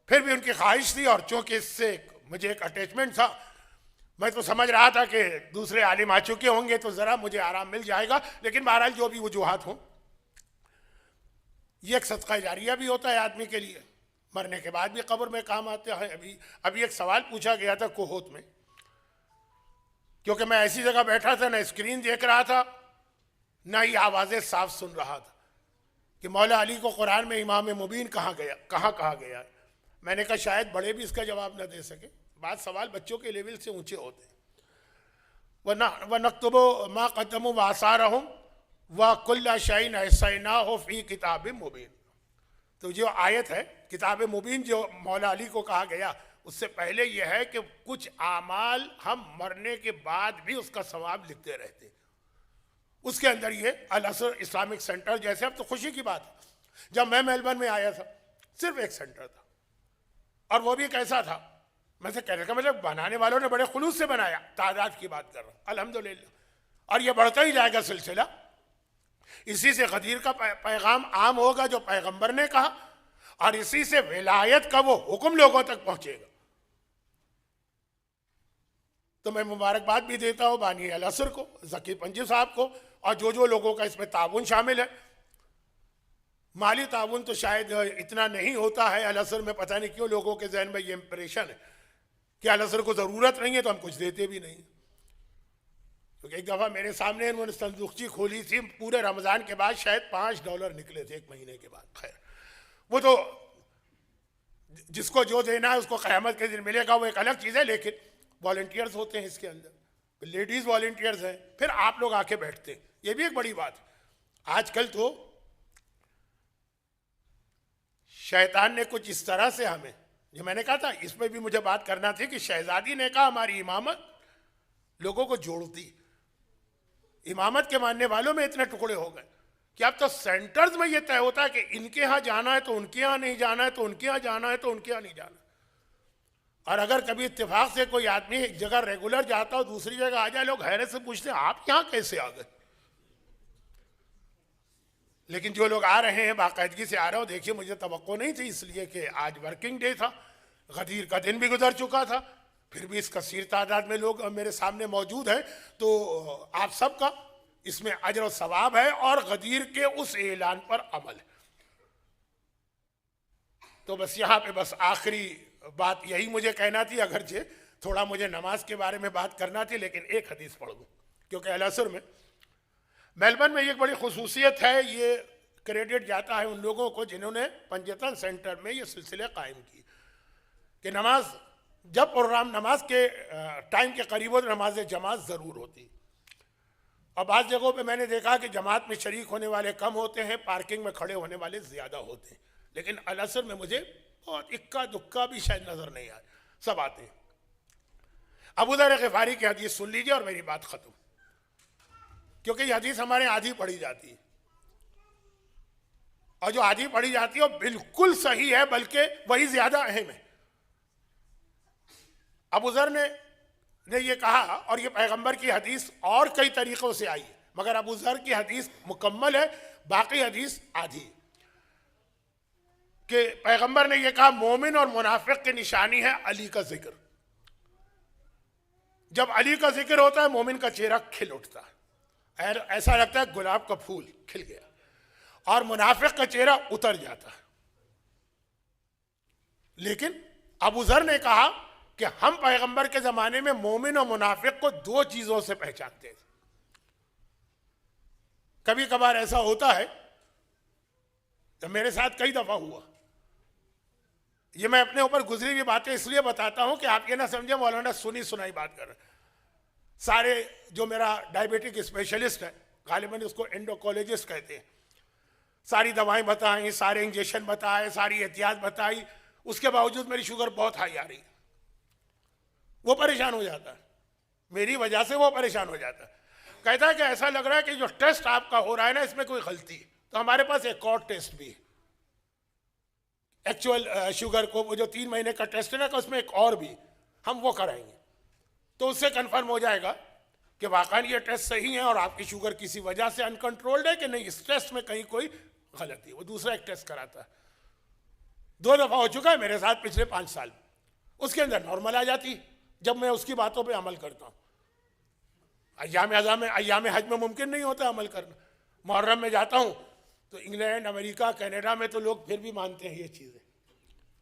پھر بھی ان کی خواہش تھی اور چونکہ اس سے مجھے ایک اٹیچمنٹ تھا, میں تو سمجھ رہا تھا کہ دوسرے عالم آ چکے ہوں گے تو ذرا مجھے آرام مل جائے گا. لیکن بہرحال جو بھی وجوہات ہوں, یہ ایک صدقہ جاریہ بھی ہوتا ہے آدمی کے لیے, مرنے کے بعد بھی قبر میں کام آتے ہیں. ابھی ایک سوال پوچھا گیا تھا کوہوت میں, کیونکہ میں ایسی جگہ بیٹھا تھا, نہ اسکرین دیکھ رہا تھا نہ ہی آوازیں صاف سن رہا تھا, کہ مولا علی کو قرآن میں امام مبین کہاں کہا گیا. میں نے کہا شاید بڑے بھی اس کا جواب نہ دے سکے, بعض سوال بچوں کے لیول سے اونچے ہوتے ہیں. وَنَكْتُبُ مَا قَدَّمُوا وَآثَارَهُمْ وَكُلَّ شَيْءٍ أَحْصَيْنَاهُ فِي كِتَابٍ مُبِينٍ. تو جو آیت ہے کتاب مبین جو مولا علی کو کہا گیا, اس سے پہلے یہ ہے کہ کچھ اعمال ہم مرنے کے بعد بھی اس کا ثواب لکھتے رہتے. اس کے اندر یہ الازہر اسلامک سینٹر جیسے, اب تو خوشی کی بات ہے, جب میں میلبرن میں آیا تھا صرف ایک سینٹر تھا, اور وہ بھی کیسا تھا, میں سے کہنے کا مطلب بنانے والوں نے بڑے خلوص سے بنایا, تعداد کی بات کر رہا ہوں الحمدللہ, اور یہ بڑھتا ہی جائے گا سلسلہ. اسی سے غدیر کا پیغام عام ہوگا جو پیغمبر نے کہا, اور اسی سے ولایت کا وہ حکم لوگوں تک پہنچے گا. تو میں مبارکباد بھی دیتا ہوں بانی الازہر کو, ذکی پنجو صاحب کو, اور جو لوگوں کا اس میں تعاون شامل ہے. مالی تعاون تو شاید اتنا نہیں ہوتا ہے الازہر میں, پتہ نہیں کیوں لوگوں کے ذہن میں یہ امپریشن ہے کہ الازہر کو ضرورت نہیں ہے تو ہم کچھ دیتے بھی نہیں. کیونکہ ایک دفعہ میرے سامنے انہوں نے صندوقچی کھولی تھی, پورے رمضان کے بعد شاید $5 نکلے تھے ایک مہینے کے بعد. خیر وہ تو جس کو جو دینا ہے اس کو قیامت کے دن ملے گا, وہ ایک الگ چیز ہے. لیکن والنٹیئرز ہوتے ہیں اس کے اندر, لیڈیز والنٹیئرز ہیں, پھر آپ لوگ آ کے بیٹھتے ہیں, یہ بھی ایک بڑی بات ہے. آج کل تو شیطان نے کچھ اس طرح سے ہمیں, جو میں نے کہا تھا اس پہ بھی مجھے بات کرنا تھی, کہ شہزادی نے کہا ہماری امامت لوگوں کو جوڑتی. امامت کے ماننے والوں میں اتنے ٹکڑے ہو گئے کہ اب تو سینٹرز میں یہ طے ہوتا ہے کہ ان کے ہاں جانا ہے تو ان کے ہاں نہیں جانا ہے, تو ان کے ہاں جانا ہے تو ان کے ہاں نہیں جانا. اور اگر کبھی اتفاق سے کوئی آدمی ایک جگہ ریگولر جاتا ہو دوسری جگہ آ جائے لوگ حیرت سے پوچھتے ہیں آپ یہاں کیسے آ گئے. لیکن جو لوگ آ رہے ہیں باقاعدگی سے آ رہے ہو. دیکھیے مجھے توقع نہیں تھی اس لیے کہ آج ورکنگ ڈے تھا, غدیر کا دن بھی گزر چکا تھا, پھر بھی اس کثیر تعداد میں لوگ میرے سامنے موجود ہیں. تو آپ سب کا اس میں اجر و ثواب ہے اور غدیر کے اس اعلان پر عمل ہے. تو بس یہاں پہ بس آخری بات یہی مجھے کہنا تھی, اگرچہ تھوڑا مجھے نماز کے بارے میں بات کرنا تھی لیکن ایک حدیث پڑھ دوں کیونکہ العصر میں میلبرن میں ایک بڑی خصوصیت ہے. یہ کریڈٹ جاتا ہے ان لوگوں کو جنہوں نے پنجتن سینٹر میں یہ سلسلے قائم کی کہ نماز جب پروگرام نماز کے ٹائم کے قریب ہو تو نماز جماعت ضرور ہوتی. اور بعض جگہوں پہ میں نے دیکھا کہ جماعت میں شریک ہونے والے کم ہوتے ہیں, پارکنگ میں کھڑے ہونے والے زیادہ ہوتے ہیں. لیکن العصر میں مجھے بہت اکا دکا بھی شاید نظر نہیں آئے, سب آتے ہیں. ابو ذر غفاری کی حدیث سن لیجیے اور میری بات ختم, کیونکہ یہ حدیث ہمارے آدھی پڑھی جاتی ہے اور جو آدھی پڑھی جاتی ہے وہ بالکل صحیح ہے بلکہ وہی زیادہ اہم ہے. ابو ذر نے یہ کہا, اور یہ پیغمبر کی حدیث اور کئی طریقوں سے آئی ہے مگر ابو ذر کی حدیث مکمل ہے, باقی حدیث آدھی, کہ پیغمبر نے یہ کہا مومن اور منافق کی نشانی ہے علی کا ذکر. جب علی کا ذکر ہوتا ہے مومن کا چہرہ کھل اٹھتا ہے, ایسا لگتا ہے گلاب کا پھول کھل گیا, اور منافق کا چہرہ اتر جاتا ہے. لیکن ابو ذر نے کہا کہ ہم پیغمبر کے زمانے میں مومن اور منافق کو دو چیزوں سے پہچانتے تھے. کبھی کبھار ایسا ہوتا ہے, تو میرے ساتھ کئی دفعہ ہوا, یہ میں اپنے اوپر گزری ہوئی باتیں اس لیے بتاتا ہوں کہ آپ یہ نہ سمجھیں مولانا سنی سنائی بات کر رہے ہیں. سارے جو میرا ڈائبیٹک اسپیشلسٹ ہے, غالباً اس کو انڈوکولوجسٹ کہتے ہیں, ساری دوائیں بتائیں, سارے انجیکشن بتائے, ساری احتیاط بتائی, اس کے باوجود میری شوگر بہت ہائی آ رہی ہے. وہ پریشان ہو جاتا ہے, میری وجہ سے وہ پریشان ہو جاتا ہے. کہتا ہے کہ ایسا لگ رہا ہے کہ جو ٹیسٹ آپ کا ہو رہا ہے نا اس میں کوئی غلطی ہے. تو ہمارے پاس ایک اور ٹیسٹ بھی ہے, ایکچوئل شوگر کو وہ جو 3 مہینے کا ٹیسٹ ہے نا, کہ اس میں ایک اور بھی ہم وہ کرائیں گے, تو اس سے کنفرم ہو جائے گا کہ واقعی یہ ٹیسٹ صحیح ہے اور آپ کی شوگر کسی وجہ سے انکنٹرولڈ ہے کہ نہیں, اس ٹیسٹ میں کہیں کوئی غلطی ہے. وہ دوسرا ایک ٹیسٹ کراتا ہے, 2 دفعہ ہو چکا ہے میرے ساتھ پچھلے 5 سال میں. اس کے اندر نارمل آ جاتی جب میں اس کی باتوں پہ عمل کرتا ہوں. ایام حج میں ممکن نہیں ہوتا عمل کرنا. محرم میں جاتا ہوں تو انگلینڈ, امریکہ, کینیڈا میں تو لوگ پھر بھی مانتے ہیں یہ چیزیں,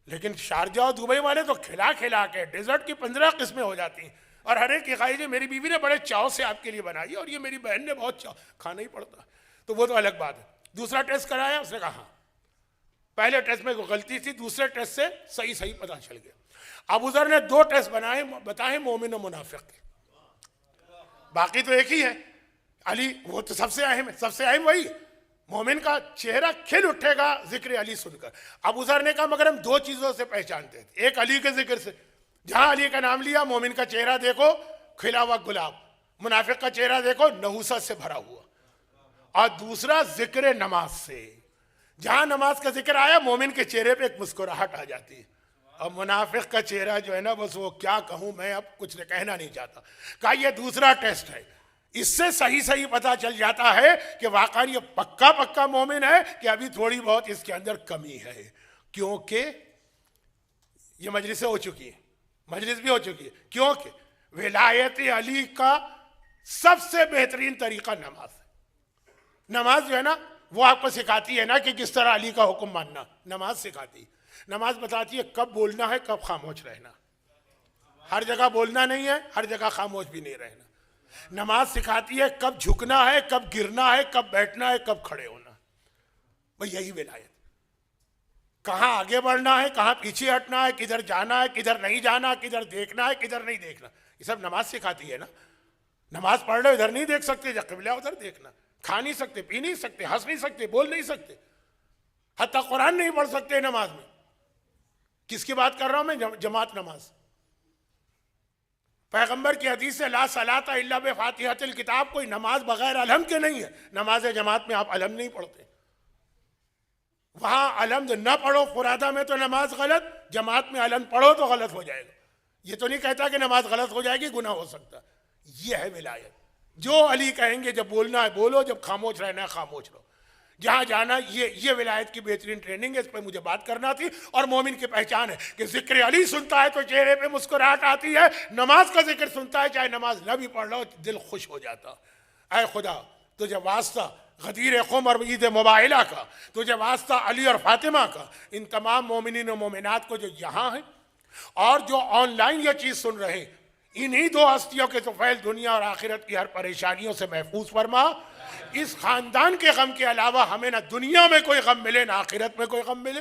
لیکن شارجہ اور دبئی والے تو کھلا کھلا کے ڈیزرٹ کی 15 قسمیں ہو جاتی ہیں, اور ہر ایک کی خواہش ہے میری بیوی نے بڑے چاؤ سے آپ کے لیے بنائی اور یہ میری بہن نے بہت چاؤ, کھانا ہی پڑتا. تو وہ تو الگ بات ہے. دوسرا ٹیسٹ کرایا, اس نے کہا ہاں پہلے ٹیسٹ میں کوئی غلطی تھی, دوسرے ٹیسٹ سے صحیح پتہ چل گیا. ابو ذر نے 2 ٹیسٹ بتائے مومن و منافق کے, باقی تو ایک ہی ہے علی, وہ تو سب سے اہم ہے. سب سے اہم وہی, مومن کا چہرہ کھل اٹھے گا ذکر علی سن کر. ابو ذر نے کہا مگر ہم 2 چیزوں سے پہچانتے تھے, ایک علی کے ذکر سے, جہاں علی کا نام لیا مومن کا چہرہ دیکھو کھلا ہوا گلاب, منافق کا چہرہ دیکھو نحوست سے بھرا ہوا. اور دوسرا ذکر نماز سے, جہاں نماز کا ذکر آیا مومن کے چہرے پہ ایک مسکراہٹ آ جاتی ہے, اور منافق کا چہرہ جو ہے نا بس وہ کیا کہوں میں, اب کچھ کہنا نہیں چاہتا. کہا یہ دوسرا ٹیسٹ ہے, اس سے صحیح پتہ چل جاتا ہے کہ واقعی یہ پکا مومن ہے کہ ابھی تھوڑی بہت اس کے اندر کمی ہے. کیونکہ یہ مجلس ہو چکی ہے, مجلس بھی ہو چکی ہے, کیونکہ ولایت علی کا سب سے بہترین طریقہ نماز ہے. نماز جو ہے نا وہ آپ کو سکھاتی ہے نا کہ کس طرح علی کا حکم ماننا, نماز سکھاتی ہے. نماز بتاتی ہے کب بولنا ہے کب خاموش رہنا, ہر جگہ بولنا نہیں ہے, ہر جگہ خاموش بھی نہیں رہنا. نماز سکھاتی ہے کب جھکنا ہے کب گرنا ہے, کب بیٹھنا ہے کب کھڑے ہونا. بھئی یہی ولایت, کہاں آگے بڑھنا ہے کہاں پیچھے ہٹنا ہے, کدھر جانا ہے کدھر نہیں جانا, کدھر دیکھنا ہے کدھر نہیں دیکھنا, یہ سب نماز سکھاتی ہے نا. نماز پڑھ رہے ادھر نہیں دیکھ سکتے, جب قبلہ ادھر دیکھنا. کھا نہیں سکتے, پی نہیں سکتے, ہنس نہیں سکتے, بول نہیں سکتے, حتیٰ قرآن نہیں پڑھ سکتے نماز میں. کس کی بات کر رہا ہوں میں؟ جماعت نماز. پیغمبر کی حدیث سے لا صلاۃ الا بفاتحۃ الکتاب, کوئی نماز بغیر الحمد کے نہیں ہے. نماز جماعت میں آپ الحمد نہیں پڑھتے, وہاں الحمد نہ پڑھو فرادہ میں تو نماز غلط, جماعت میں الحمد پڑھو تو غلط ہو جائے گا. یہ تو نہیں کہتا کہ نماز غلط ہو جائے گی، گناہ ہو سکتا ہے۔ یہ ہے ولایت۔ جو علی کہیں گے، جب بولنا ہے بولو، جب خاموش رہنا ہے خاموش رہو، جہاں جانا، یہ ولایت کی بہترین ٹریننگ ہے۔ اس پہ مجھے بات کرنا تھی۔ اور مومن کی پہچان ہے کہ ذکر علی سنتا ہے تو چہرے پہ مسکراہٹ آتی ہے، نماز کا ذکر سنتا ہے چاہے نماز نہ بھی پڑھ رہا ہو دل خوش ہو جاتا۔ اے خدا تجھے واسطہ غدیر خم اور عید مباہلہ کا، تجھے واسطہ علی اور فاطمہ کا، ان تمام مومنین و مومنات کو جو یہاں ہیں اور جو آن لائن یہ چیز سن رہے ہیں، انہی دو ہستیوں کے طفیل دنیا اور آخرت کی ہر پریشانیوں سے محفوظ فرما۔ اس خاندان کے غم کے علاوہ ہمیں نہ دنیا میں کوئی غم ملے نہ آخرت میں کوئی غم ملے۔